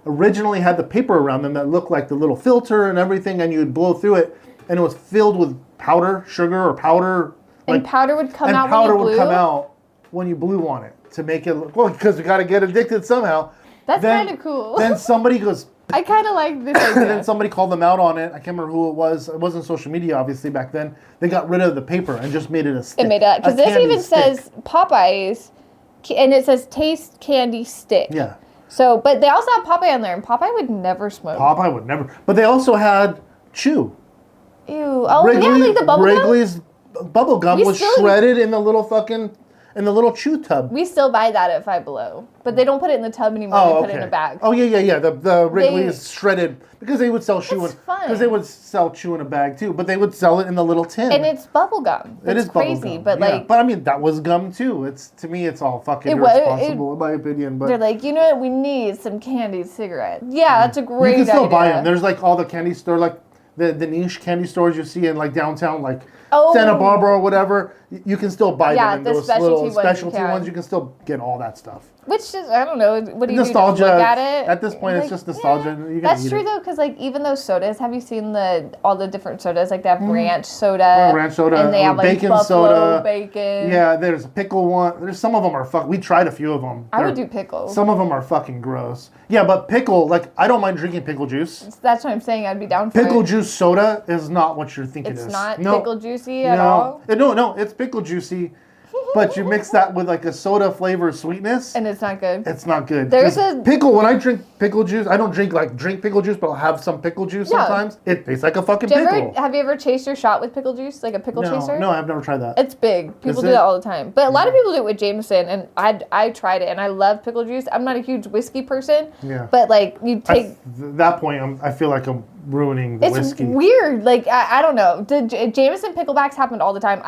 originally had the paper around them that looked like the little filter and everything, and you'd blow through it, and it was filled with powder, sugar or powder. And powder would come out when you blew? And powder would come out when you blew on it to make it look, because we got to get addicted somehow. That's kind of cool. Then somebody goes... I kind of like this idea. And then somebody called them out on it. I can't remember who it was. It wasn't social media, obviously, back then. They got rid of the paper and just made it a stick. It made it, because this even says Popeyes, and it says taste candy stick. Yeah. So, but they also have Popeye on there, and Popeye would never smoke. Popeye would never. But they also had Chew. Ew. Oh, yeah, like the bubble gum? Wrigley's bubble gum was shredded in the little fucking... in the little chew tub. We still buy that at Five Below, but they don't put it in the tub anymore. They put it in a bag. Oh yeah. The Wrigley is shredded because they would sell chew in a bag too, but they would sell it in the little tin. And it's bubble gum. It is crazy, but I mean that was gum too. To me it's all fucking irresponsible in my opinion. But they're like, you know what? We need some candied cigarettes. Yeah, that's a great idea. You can still buy them. There's all the candy store the niche candy stores you see in downtown Santa Barbara or whatever. you can still buy them in those little specialty ones. ones. You can still get all that stuff. Which is, I don't know. What do you nostalgia, do? Just look at it? At this point, it's just nostalgia. That's true though, because like even those sodas, have you seen all the different sodas? Like they have ranch soda, and they have like bacon buffalo soda, bacon. Yeah, there's a pickle one. There's some of them are We tried a few of them. I would do pickle. Some of them are fucking gross. Yeah, but pickle, like I don't mind drinking pickle juice. That's what I'm saying. I'd be down for pickle juice soda is not what you're thinking. It's not pickle juicy at all. No, it's pickle juicy. But you mix that with like a soda flavor sweetness. And it's not good. It's not good. There's a pickle, when I drink pickle juice, I don't drink pickle juice, but I'll have some pickle juice sometimes. It tastes like a fucking pickle. Have you ever chased your shot with pickle juice? Like a pickle chaser? No, I've never tried that. It's big. People do that all the time. But a lot of people do it with Jameson, and I tried it, and I love pickle juice. I'm not a huge whiskey person. Yeah. But like, you take... At that point, I feel like I'm ruining the whiskey. It's weird. Like, I don't know. The Jameson picklebacks happened all the time.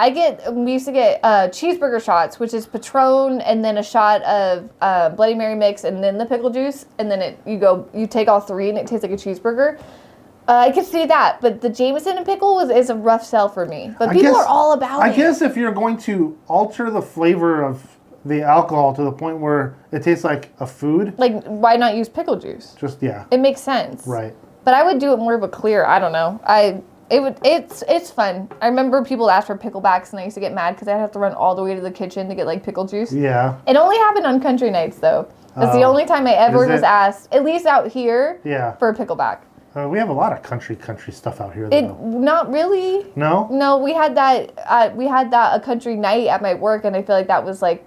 We used to get cheeseburger shots, which is Patron, and then a shot of Bloody Mary mix, and then the pickle juice, and then you take all three, and it tastes like a cheeseburger. I could see that, but the Jameson and pickle is a rough sell for me. But people are all about it. I guess if you're going to alter the flavor of the alcohol to the point where it tastes like a food, like why not use pickle juice? It makes sense, right? But I would do it more of a clear. I don't know. It's fun. I remember people asked for picklebacks, and I used to get mad because I'd have to run all the way to the kitchen to get like pickle juice. Yeah. It only happened on country nights though. That's the only time I ever was asked, at least out here, for a pickleback. We have a lot of country stuff out here. Though. Not really. No. No, we had that. A country night at my work, and I feel like that was like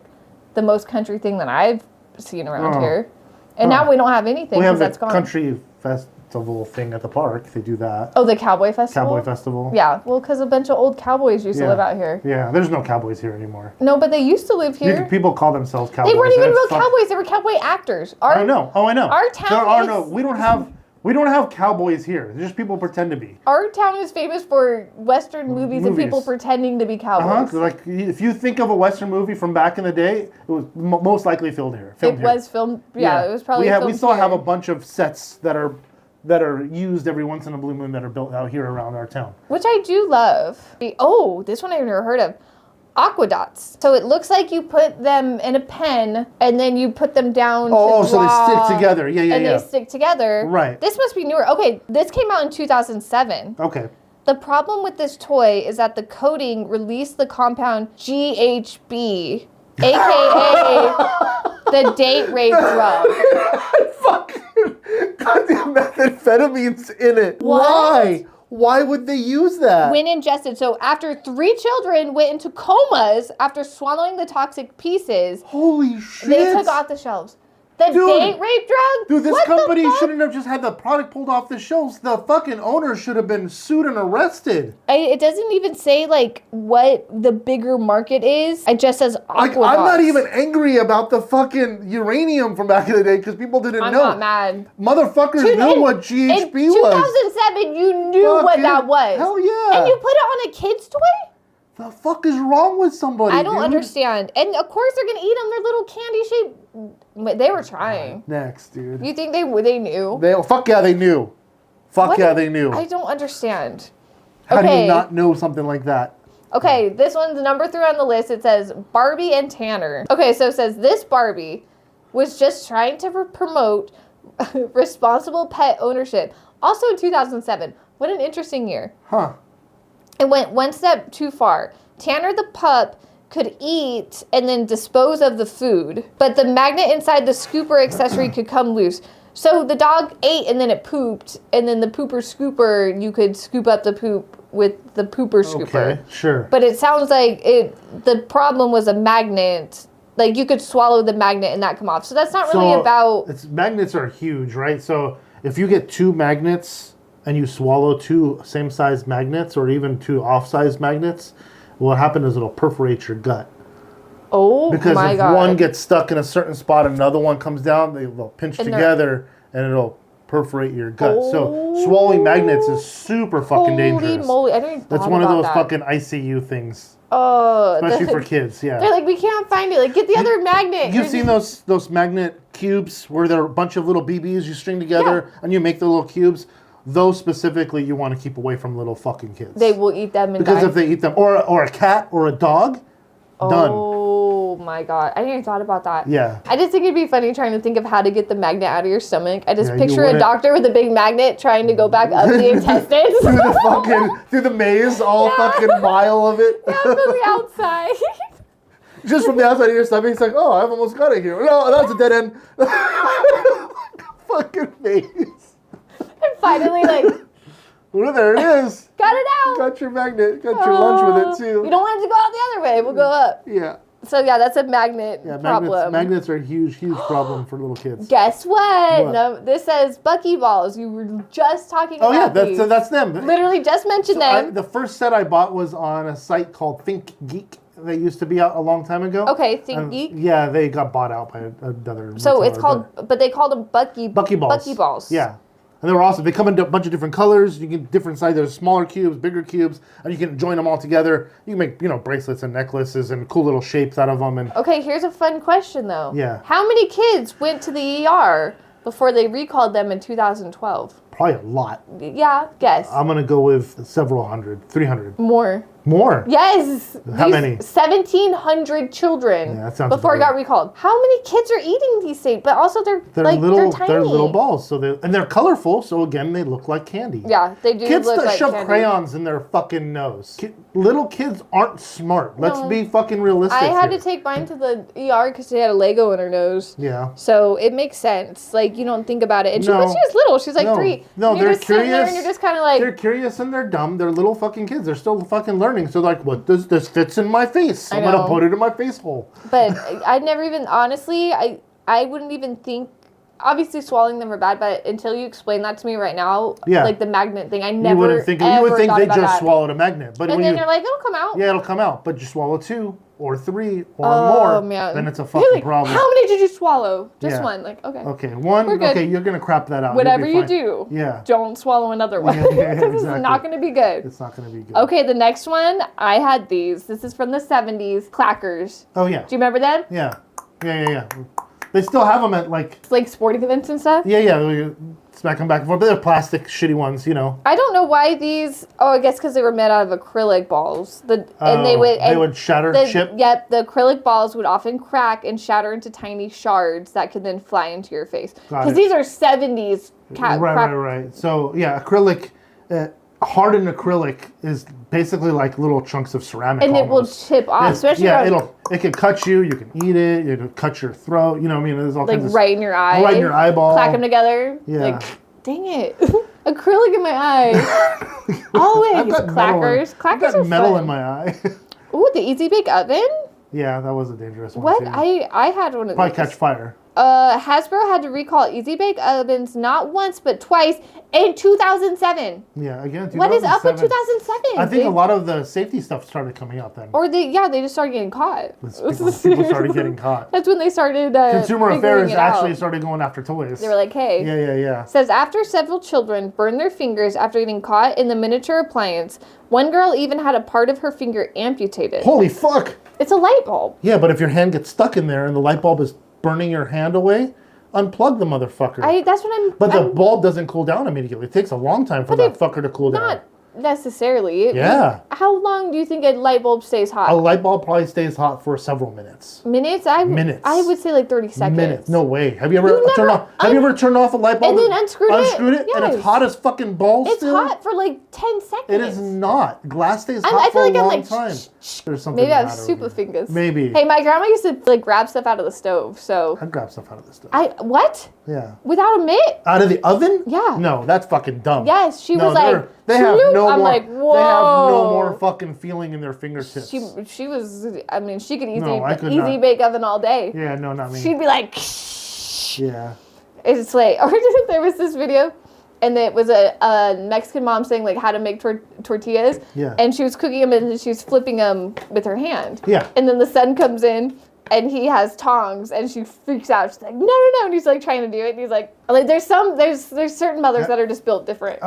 the most country thing that I've seen around here. And now we don't have anything because that's gone. Country festival thing at the park. They do that. Oh, the Cowboy Festival? Cowboy Festival. Yeah, well, because a bunch of old cowboys used to live out here. Yeah, there's no cowboys here anymore. No, but they used to live here. People call themselves cowboys. They weren't even real cowboys. They were cowboy actors. I know. Oh, I know. Our town We don't have cowboys here. It's just people pretend to be. Our town is famous for Western movies. And people pretending to be cowboys. Like, if you think of a Western movie from back in the day, it was most likely filmed here. It was filmed. Yeah, it was probably filmed We still have a bunch of sets that are used every once in a blue moon that are built out here around our town. Which I do love. Oh, this one I've never heard of. Aquedots. So it looks like you put them in a pen and then you put them down to draw, so they stick together. Yeah. They stick together. Right. This must be newer. Okay, this came out in 2007. Okay. The problem with this toy is that the coating released the compound GHB, aka the date rape drug. Fucking goddamn methamphetamine's in it. What? Why? Why would they use that? When ingested. So after 3 children went into comas after swallowing the toxic pieces. Holy shit. They took off the shelves. The date rape drug? Dude, this company shouldn't have just had the product pulled off the shelves. The fucking owner should have been sued and arrested. It doesn't even say, like, what the bigger market is. It just says Aquedots. I'm not even angry about the fucking uranium from back in the day because people didn't know. I'm not mad. Motherfuckers knew what GHB was. In 2007, you knew what that was. Hell yeah. And you put it on a kid's toy? The fuck is wrong with somebody? I don't understand. And of course they're gonna eat them. They're little candy shaped. They were trying. Next, dude. You think they knew? Fuck yeah, they knew. They knew. I don't understand. How do you not know something like that? Okay, this one's number 3 on the list. It says Barbie and Tanner. Okay, so it says this Barbie was just trying to promote responsible pet ownership. Also in 2007. What an interesting year. Huh. It went one step too far. Tanner the pup could eat and then dispose of the food, but the magnet inside the scooper accessory could come loose. So the dog ate and then it pooped, and then the pooper scooper, you could scoop up the poop with the pooper scooper. Okay, sure. But it sounds like the problem was a magnet. Like you could swallow the magnet and that come off. So that's not really about... Magnets are huge, right? So if you get 2 magnets and you swallow 2 same-size magnets or even 2 off-size magnets, what happens is it'll perforate your gut. Oh, because my God. Because if one gets stuck in a certain spot, another one comes down, they'll pinch together, and it'll perforate your gut. So swallowing magnets is super fucking dangerous. Holy moly, I didn't even That's one of those fucking ICU things. Especially for kids, yeah. They're like, we can't find it. Like, get the other magnet. You've seen those magnet cubes where there are a bunch of little BBs you string together and you make the little cubes? those specifically you want to keep away from little fucking kids. They will eat them and because die. if they eat them, or a cat or a dog, done. Oh my god, I didn't even thought about that. Yeah. I just think it'd be funny trying to think of how to get the magnet out of your stomach. I just picture a doctor with a big magnet trying to go back up the intestines. through the maze, all fucking mile of it. Yeah, from the outside. Just from the outside of your stomach, it's like, oh, I've almost got it here. No, that's a dead end. Fucking maze. And finally, like, well, there it is. got it out. Got your magnet. Got your lunch with it too. You don't want it to go out the other way. We'll go up. Yeah. So yeah, that's a magnet problem. Magnets are a huge problem for little kids. Guess what? No, this says Buckyballs. You were just talking about these. That's them. Literally just mentioned them. The first set I bought was on a site called Think Geek. They used to be out a long time ago. Okay, Think Geek. Yeah, they got bought out by another. So it's called, but they called them Buckyballs. Buckyballs. Yeah. And they were awesome. They come in a bunch of different colors. You get different sizes. There's smaller cubes, bigger cubes, and you can join them all together. You can make, bracelets and necklaces and cool little shapes out of them. And okay, here's a fun question though. Yeah. How many kids went to the ER before they recalled them in 2012? Probably a lot. Yeah, guess. I'm gonna go with several hundred, 300. More. Yes. How many? 1,700 children. Yeah, that sounds before it got recalled. How many kids are eating these things? But also they're tiny. They're little balls. So they're colorful. So again, they look like candy. Yeah, they do. Kids look that like shove candy. crayons in their fucking nose. Little kids aren't smart. Let's be fucking realistic. I had to take mine to the ER because she had a Lego in her nose. Yeah. So it makes sense. Like you don't think about it. And she was little. She's like 3. No, and you're they're just sitting there curious. and you're just kind of like. They're curious and they're dumb. They're little fucking kids. They're still fucking learning. So they're like, what does this fits in my face? I'm gonna put it in my face hole. But I'd never even honestly. I wouldn't even think. Obviously, swallowing them are bad, but until you explain that to me right now, like the magnet thing, I never. You would think they just swallowed a magnet, but and then you're like, it'll come out. Yeah, it'll come out, but you swallow 2 or 3 or more, man. then it's a fucking problem. How many did you swallow? Just one. Like, okay. Okay, one. Okay, you're gonna crap that out. Whatever you do, don't swallow another one. This is not gonna be good. It's not gonna be good. Okay, the next one, I had these. This is from the 70s. Clackers. Oh yeah. Do you remember them? Yeah. They still have them at like sporting events and stuff? Yeah. Smack them back and forth, but they're plastic, shitty ones, I don't know why these. Oh, I guess because they were made out of acrylic balls. And they would shatter, chip. Yep, the acrylic balls would often crack and shatter into tiny shards that could then fly into your face. Because these are 70s. Right. So yeah, acrylic. Hardened acrylic is basically like little chunks of ceramic. And almost. It will chip off, especially. Yeah, it can cut you. You can eat it. It'll cut your throat. You know what I mean? There's all kinds of right in your eye. Right in your eyeball. Clack them together. Yeah. Like, dang it. Acrylic in my eye. Always. Clackers. Clackers are metal fun. in my eye. Ooh, the Easy Bake Oven? Yeah, that was a dangerous one. What? Too. I had one of these. Probably catch fire. Hasbro had to recall Easy Bake Ovens not once but twice in 2007. Yeah, again, 2007. What is up with 2007? I think a lot of the safety stuff started coming out then. Or they just started getting caught. People started getting caught. That's when they started. Consumer Affairs actually started going after toys. They were like, hey. Yeah. It says after several children burned their fingers after getting caught in the miniature appliance, one girl even had a part of her finger amputated. Holy fuck! It's a light bulb. Yeah, but if your hand gets stuck in there and the light bulb is burning your hand away, unplug the motherfucker. But the bulb doesn't cool down immediately. It takes a long time for that fucker to cool down. Not necessarily. Yeah. How long do you think a light bulb stays hot? A light bulb probably stays hot for several minutes. Minutes? Minutes. I would say like 30 seconds. Minutes. No way. Have you ever turned off a light bulb and then unscrewed it? Yes. And it's hot as fucking balls It's still? hot for like 10 seconds. It is not. Glass stays hot for a long time. There's something maybe I have super fingers. Maybe. Hey, my grandma used to grab stuff out of the stove, so. I'd grab stuff out of the stove. What? Yeah. Without a mitt? Out of the oven? Yeah. No, that's fucking dumb. Yes, she was like, they have no I'm more. like, whoa. They have no more fucking feeling in their fingertips. She was. I mean, she could easy bake oven all day. Yeah, no, not me. She'd be like, yeah. It's like, or there was this video, and it was a Mexican mom saying like how to make tortillas. Yeah. And she was cooking them and she was flipping them with her hand. Yeah. And then the son comes in and he has tongs, and she freaks out. She's like, no, and he's like trying to do it, and he's like there's certain mothers that are just built different.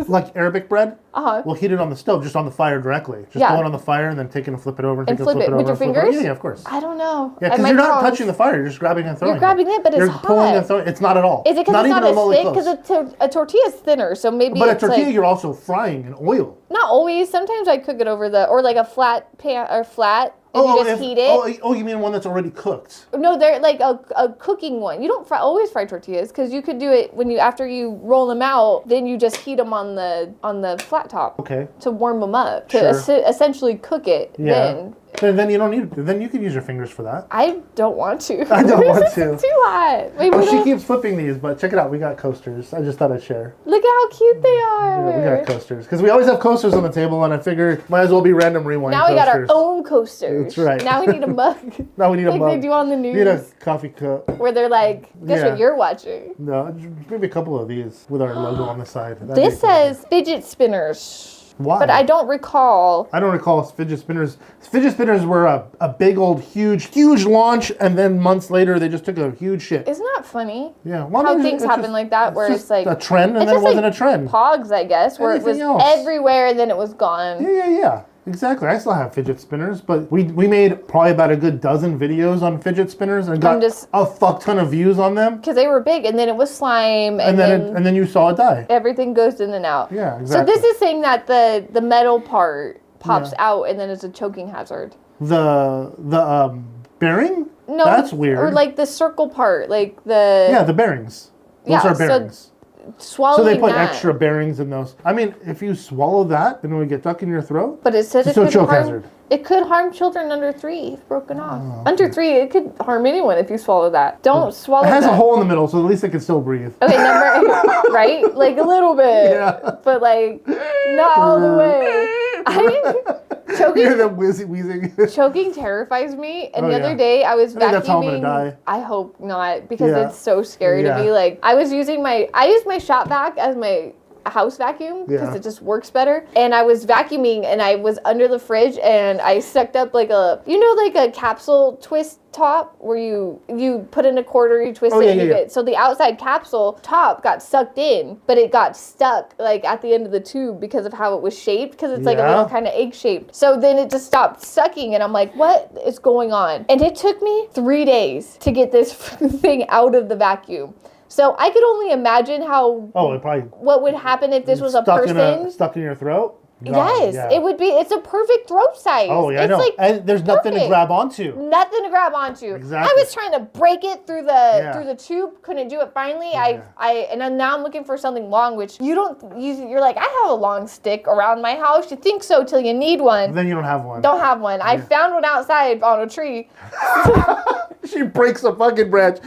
Like Arabic bread? We'll heat it on the stove, just on the fire directly. Just throw it on the fire and then take it and flip it over and flip it over. With your fingers? Yeah, of course. I don't know. Yeah, because you're not touching the fire, you're just grabbing and throwing. You're grabbing it, but it's hot. Pulling and throwing. It's not at all. Is it because it's not as thick? Because a tortilla is thinner, so maybe. But a tortilla, you're also frying in oil. Not always. Sometimes I cook it over or like a flat pan or flat. You just heat it. Oh, you mean one that's already cooked? No, they're like a cooking one. You don't always fry tortillas because you could do it after you roll them out. Then you just heat them on the flat top. Okay. To warm them up to essentially cook it. Yeah. Then you don't need. Then you can use your fingers for that. I don't want to. I don't want to. It's too hot. She keeps flipping these, but check it out. We got coasters. I just thought I'd share. Look at how cute they are. Yeah, we got coasters because we always have coasters on the table, and I figure might as well be random rewind. Now we got our own coasters. That's right. Now we need a mug. Now we need a mug. Like they do on the news. We need a coffee cup. Where they're like, guess what you're watching? No, maybe a couple of these with our logo on the side. This says fidget spinners. Why? But I don't recall. I don't recall fidget spinners. Fidget spinners were a big old huge launch, and then months later they just took a huge shit. Isn't that funny? Yeah. Well, how things happen like that, where it's like a trend, and then it wasn't a trend. Pogs, I guess, where it was everywhere and then it was gone. Yeah. Exactly. I still have fidget spinners, but we made probably about a good dozen videos on fidget spinners and got a fuck ton of views on them. Because they were big, and then it was slime, and then you saw it die. Everything goes in and out. Yeah, exactly. So this is saying that the metal part pops out, and then it's a choking hazard. The bearing? No, that's weird. Or like the circle part, like the. Yeah, the bearings. Those are bearings. So swallowing so they put extra bearings in those. I mean, if you swallow that, then it would get stuck in your throat. But it says it could harm children under 3 if broken off. Under 3, it could harm anyone if you swallow that. Don't swallow. It has a hole in the middle, so at least it can still breathe. Okay, right? Like a little bit. Yeah. But like not all the way. Choking. You hear them wheezing. Choking terrifies me. And the other day I was vacuuming. That's how I'm gonna die. I hope not, because it's so scary to me. Like I used my shop vac as my house vacuum because it just works better. And I was vacuuming, and I was under the fridge, and I sucked up like a capsule twist top where you put in a quarter, you twist it, and you get. So the outside capsule top got sucked in, but it got stuck like at the end of the tube because of how it was shaped, because it's like a little kind of egg shaped. So then it just stopped sucking, and I'm like, what is going on? And it took me 3 days to get this thing out of the vacuum. So I could only imagine what would happen if this was a person stuck in your throat. Yes, it would be. It's a perfect throat size. Oh yeah, I know. And there's nothing to grab onto. Nothing to grab onto. Exactly. I was trying to break it through the tube. Couldn't do it. Finally, and now I'm looking for something long, which you don't use. You're like, I have a long stick around my house. You think so till you need one. Then you don't have one. Don't have one. Yeah. I found one outside on a tree. She breaks a fucking branch.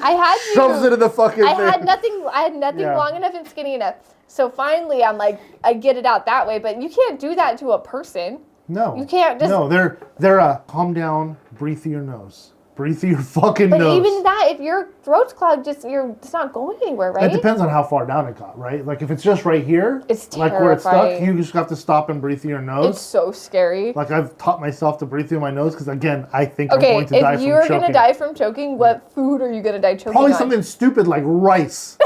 Shoves it in the fucking thing. I had nothing long enough and skinny enough. So finally, I'm like, I get it out that way, but you can't do that to a person. No. You can't just... No, they're calm down, breathe through your nose. Breathe through your fucking nose. But even that, if your throat's clogged, it's not going anywhere, right? It depends on how far down it got, right? Like if it's just right here, it's terrifying. Like where it's stuck, you just have to stop and breathe through your nose. It's so scary. Like I've taught myself to breathe through my nose because again, I think I'm going to die from choking. Okay, if you're going to die from choking, what food are you going to die choking Probably on? something stupid like rice.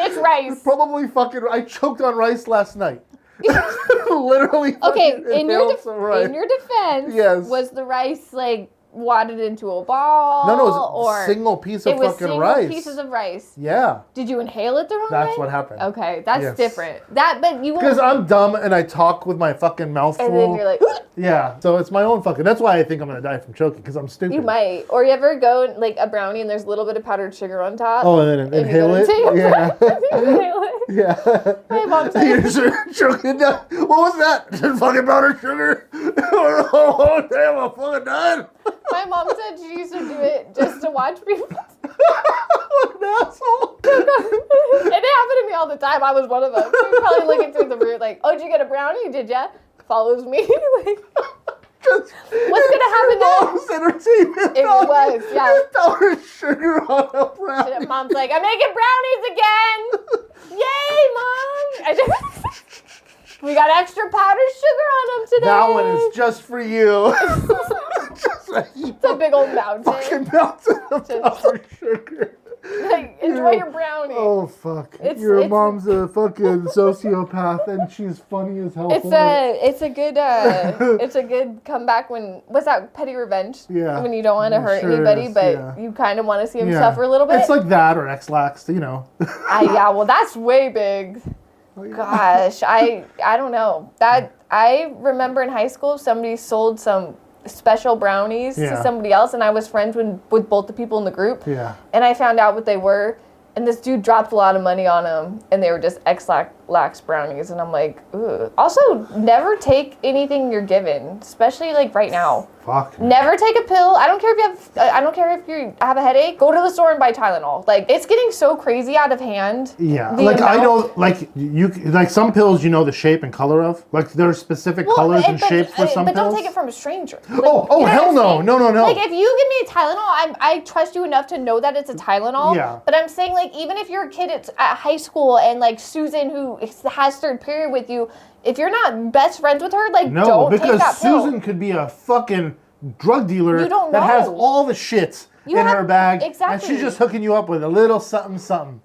It's rice. Probably fucking. I choked on rice last night. Literally. Okay, in your defense, yes. Was the rice like wadded into a ball? No, it was a single piece of fucking rice. Single pieces of rice. Yeah. Did you inhale it the wrong way? That's what happened. Okay, that's different. But you won't. Because I'm dumb and I talk with my fucking mouth full. And then you're like. Yeah, so it's my own fucking. That's why I think I'm gonna die from choking, because I'm stupid. You might, or you ever go like a brownie and there's a little bit of powdered sugar on top. Oh, and then inhale it. Yeah. Inhale it. Yeah. My mom said. You're choking down. What was that? Fucking powdered sugar. Oh damn! I'm fucking done. My mom said she used to do it just to watch people. What an asshole. It happened to me all the time. I was one of them. She was probably looking through the room like, "Oh, did you get a brownie? Did ya?" Follows me. Like, what's gonna happen next? Entertainment. It was, yeah. Powdered sugar on a brownie. Mom's like, I'm making brownies again. Yay, Mom! We got extra powdered sugar on them today. That one is just for you. It's a big old mountain. Fucking mountain of powdered sugar. Like, enjoy your brownie. Oh, fuck. Your mom's a fucking sociopath, and she's funny as hell. It's a good comeback when, what's that, petty revenge? Yeah. When you don't want to hurt anybody, but you kind of want to see them suffer a little bit. It's like that or X-Lax, you know. Yeah, well, that's way big. Oh, yeah. Gosh, I don't know. I remember in high school, somebody sold some special brownies to somebody else, and I was friends with both the people in the group. Yeah. And I found out what they were, and this dude dropped a lot of money on them, and they were just X-Lax brownies, and I'm like, ugh. Also, never take anything you're given, especially like right now. Fuck. Never take a pill. I don't care if you have a headache. Go to the store and buy Tylenol. Like, it's getting so crazy out of hand. Yeah. Like, I know, like, like some pills, you know the shape and color of. Like, there are specific colors and shapes for some pills. But don't take it from a stranger. Like, hell no. No. Like, if you give me a Tylenol, I trust you enough to know that it's a Tylenol. Yeah. But I'm saying, like, even if you're a kid at high school and, like, Susan, who has third period with you, if you're not best friends with her, like, don't take that pill. No, because Susan could be a fucking drug dealer that has all the shit in her bag, and she's just hooking you up with a little something.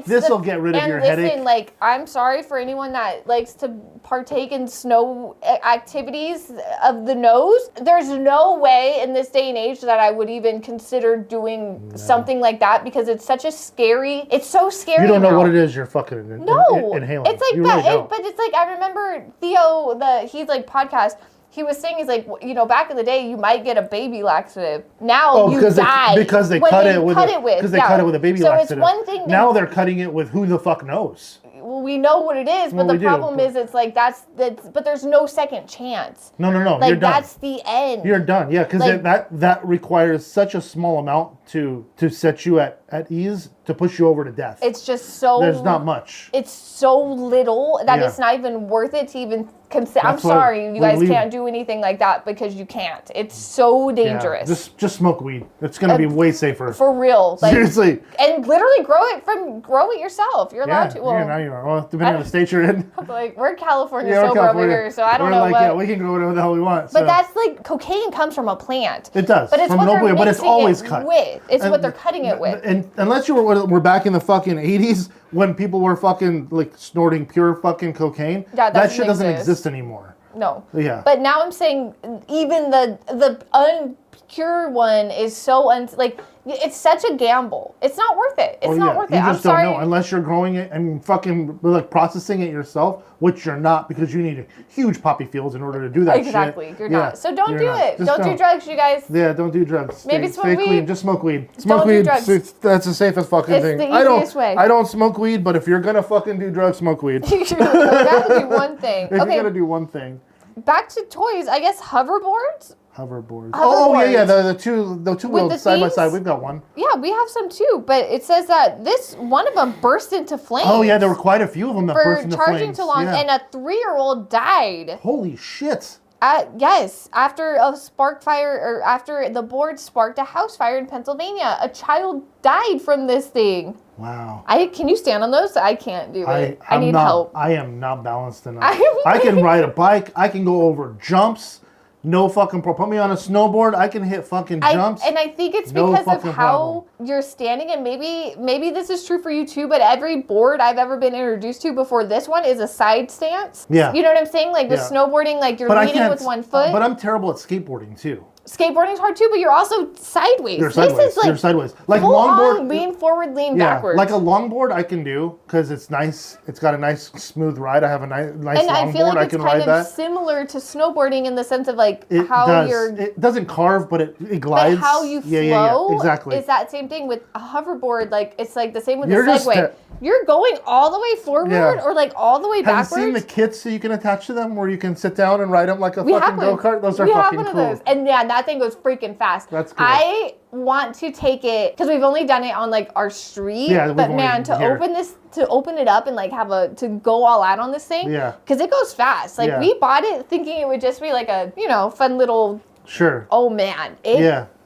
This will get rid of your headache. Listen, like, I'm sorry for anyone that likes to partake in snow activities of the nose. There's no way in this day and age that I would even consider doing something like that, because it's such a scary. It's so scary. You don't know what it is. You're fucking inhaling. It's like that. But it's like, I remember Theo, he's like podcast. He was saying, he's like, you know, back in the day, you might get a baby laxative. Now you die because they cut it with a baby laxative. So it's one thing. Now they're cutting it with who the fuck knows. Well, we know what it is, but the problem is, it's like but there's no second chance. No. Like, you're done. That's the end. You're done. Yeah, because that requires such a small amount to set you at ease, to push you over to death. It's just so. There's not much. It's so little that it's not even worth it to even consider. I'm sorry, you guys can't do anything like that, because you can't. It's so dangerous. Yeah, just smoke weed. It's gonna be way safer. For real. Like, seriously. And literally grow it yourself. You're allowed to. Well, now you are. Well, depending on the state you're in. Like, we're California sober over here, so I don't know what. Yeah, we can go whatever the hell we want. But that's like, cocaine comes from a plant. It does. But it's from what they're nowhere, but it's always cut. It's what they're cutting it with. And unless we're back in the fucking 80s when people were fucking like snorting pure fucking cocaine, that shit doesn't exist anymore. No. Yeah. But now I'm saying even the unpure one is so it's such a gamble. It's not worth it. It's not worth it. You just don't know unless you're growing it and fucking like processing it yourself, which you're not, because you need huge poppy fields in order to do that shit. Exactly. You're not. So don't do it. Don't do drugs, you guys. Yeah, don't do drugs. Maybe stay weed. Clean. Just smoke weed. Smoke weed. Don't do drugs. That's the safest fucking thing. It's the easiest way. I don't smoke weed, but if you're gonna fucking do drugs, smoke weed. You gotta do one thing. If you gotta do one thing. Back to toys, I guess hoverboards. Hoverboards. Oh yeah, the two wheels side by side. We've got one. Yeah, we have some too, but it says that one of them burst into flames. Oh yeah, there were quite a few of them that burst into flames. For charging too long, and a 3-year-old died. Holy shit. Yes, after after the board sparked a house fire in Pennsylvania. A child died from this thing. Wow. Can you stand on those? I can't do it. I need help. I am not balanced enough. I can ride a bike. I can go over jumps. No fucking problem. Put me on a snowboard, I can hit fucking jumps. And I think it's because of how you're standing, and maybe this is true for you too, but every board I've ever been introduced to before this one is a side stance. Yeah. You know what I'm saying? Like with snowboarding, like you're leaning with one foot. But I'm terrible at skateboarding too. Skateboarding's hard too, but you're also sideways. You're sideways. You're sideways. Like longboard, lean forward, lean backwards. Like a longboard, I can do because it's nice. It's got a nice smooth ride. I have a nice longboard. And I feel like it's kind of similar to snowboarding in the sense of like it doesn't carve, but it glides. But how you flow, yeah, exactly. Is that same thing with a hoverboard? Like it's like the same with the Segway. You're going all the way forward or like all the way backwards. Have you seen the kits that you can attach to them where you can sit down and ride them like a fucking go-kart? Those are fucking cool. Those. And that thing goes freaking fast. That's cool. I want to take it because we've only done it on like our street. Yeah, but man, to open it up and like to go all out on this thing. Yeah. Because it goes fast. Like we bought it thinking it would just be like a fun little. Sure. Oh man.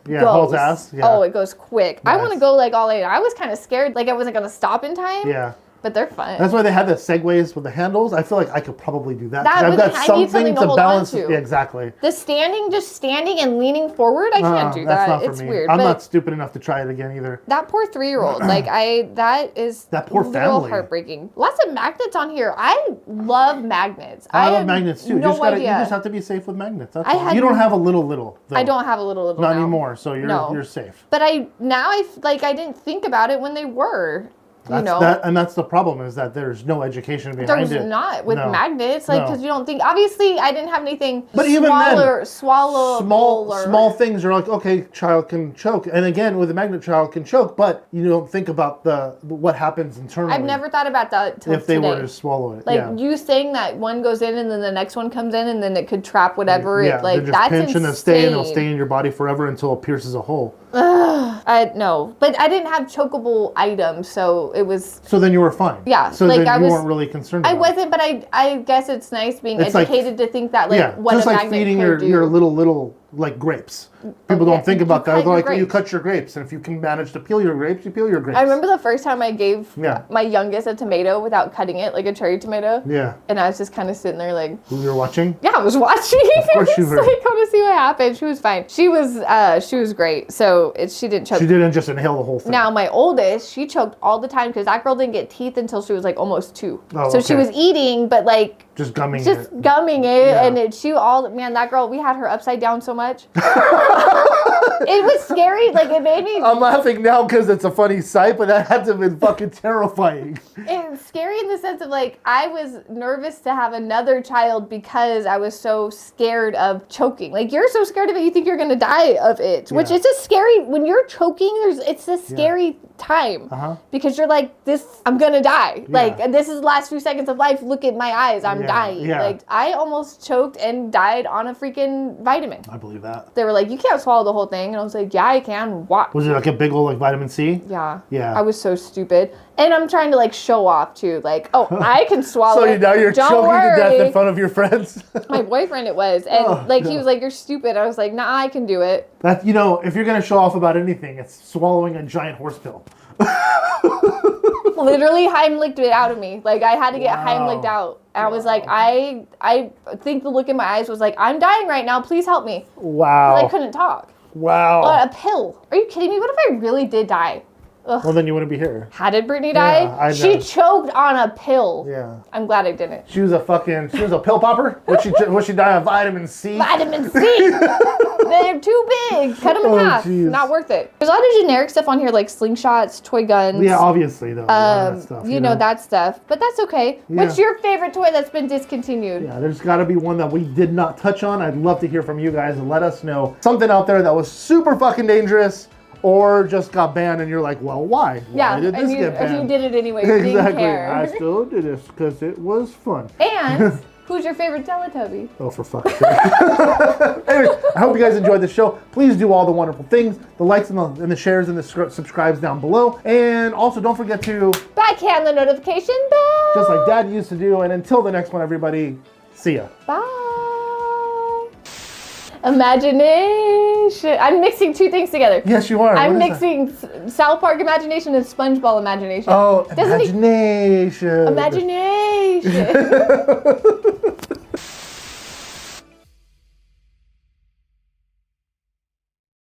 Yeah, holds ass. Yeah. Oh, it goes quick. Yes. I want to go like all in. I was kind of scared, like I wasn't gonna stop in time. Yeah. But they're fun. That's why they have the segways with the handles. I feel like I could probably do that. I've got something to balance. Yeah, exactly. The standing and leaning forward, I can't do that. Not for it's me. weird. I'm not stupid enough to try it again either. That poor 3-year-old. That poor family. Heartbreaking. Lots of magnets on here. I love magnets. I love magnets too. No idea. You just have to be safe with magnets. That's all. You don't have a little though. I don't have a little Not anymore. So you're safe. But I didn't think about it when they were. That's the problem is that there's no education behind it. There's not with magnets, because you don't think. Obviously, I didn't have anything. But even then, swallowable. Small things are like, okay, child can choke, and again with a magnet, child can choke, but you don't think about what happens internally. I've never thought about that till if they were to swallow it. You saying that one goes in and then the next one comes in and then it could trap whatever. Yeah, that's pinch insane. And it'll stay in your body forever until it pierces a hole. No, but I didn't have chokeable items, so it was. So then you were fine. Yeah, so then you weren't really concerned. I wasn't, but I guess it's nice being educated to think that what just a like magnet feeding could do. your little grapes. People don't think about that. They're like, you cut your grapes, and if you can manage to peel your grapes, you peel your grapes. I remember the first time I gave my youngest a tomato without cutting it, like a cherry tomato. Yeah. And I was just kind of sitting there like. You were watching? Yeah, I was watching. Of course you were. I want to see what happened. She was fine. She was great. So she didn't choke. She didn't just inhale the whole thing. Now my oldest, she choked all the time because that girl didn't get teeth until she was like almost 2. Oh, so she was eating, but like. Just gumming it, and that girl, we had her upside down so much. It was scary, it made me... I'm laughing now because it's a funny sight, but that had to have been fucking terrifying. It's scary in the sense of, I was nervous to have another child because I was so scared of choking. You're so scared of it, you think you're going to die of it, which is a scary... When you're choking, it's a scary time. Because you're like, I'm going to die. And this is the last few seconds of life. Look at my eyes. I'm dying. Yeah. I almost choked and died on a freaking vitamin. I believe that. They were like, you can't swallow the whole thing. And I was like, yeah, I can. Watch. Was it like a big old vitamin C? Yeah. Yeah. I was so stupid. And I'm trying to show off too. I can swallow it. So now you're Don't choking worry. to death in front of your friends? My boyfriend it was. And he was like, you're stupid. I was like, nah, I can do it. That, if you're going to show off about anything, it's swallowing a giant horse pill. Literally Heimlicked it out of me. I had to get Heimlicked out. And I was like, I think the look in my eyes was like, I'm dying right now. Please help me. Wow. I couldn't talk. Wow. A pill. Are you kidding me? What if I really did die? Ugh. Well, then you wouldn't be here. How did Brittany die? She choked on a pill. Yeah. I'm glad I didn't. She was a pill popper? Would she die of vitamin C? Vitamin C! They're too big. Cut them in half. Geez. Not worth it. There's a lot of generic stuff on here like slingshots, toy guns. Yeah, obviously though. That stuff, you know that stuff. But that's okay. Yeah. What's your favorite toy that's been discontinued? Yeah, there's got to be one that we did not touch on. I'd love to hear from you guys and let us know something out there that was super fucking dangerous or just got banned and you're like, well, why? Why did this get banned? If you did it anyway, you didn't care. I still did this because it was fun. And who's your favorite Teletubby? Oh, for fuck's sake. Anyways, I hope you guys enjoyed the show. Please do all the wonderful things, the likes and the shares and the subscribes down below. And also don't forget to backhand the notification bell. Just like Dad used to do. And until the next one, everybody, see ya. Bye. Imagination. I'm mixing two things together. Yes, you are. I'm mixing South Park imagination and SpongeBob imagination. Oh, imagination. Imagination.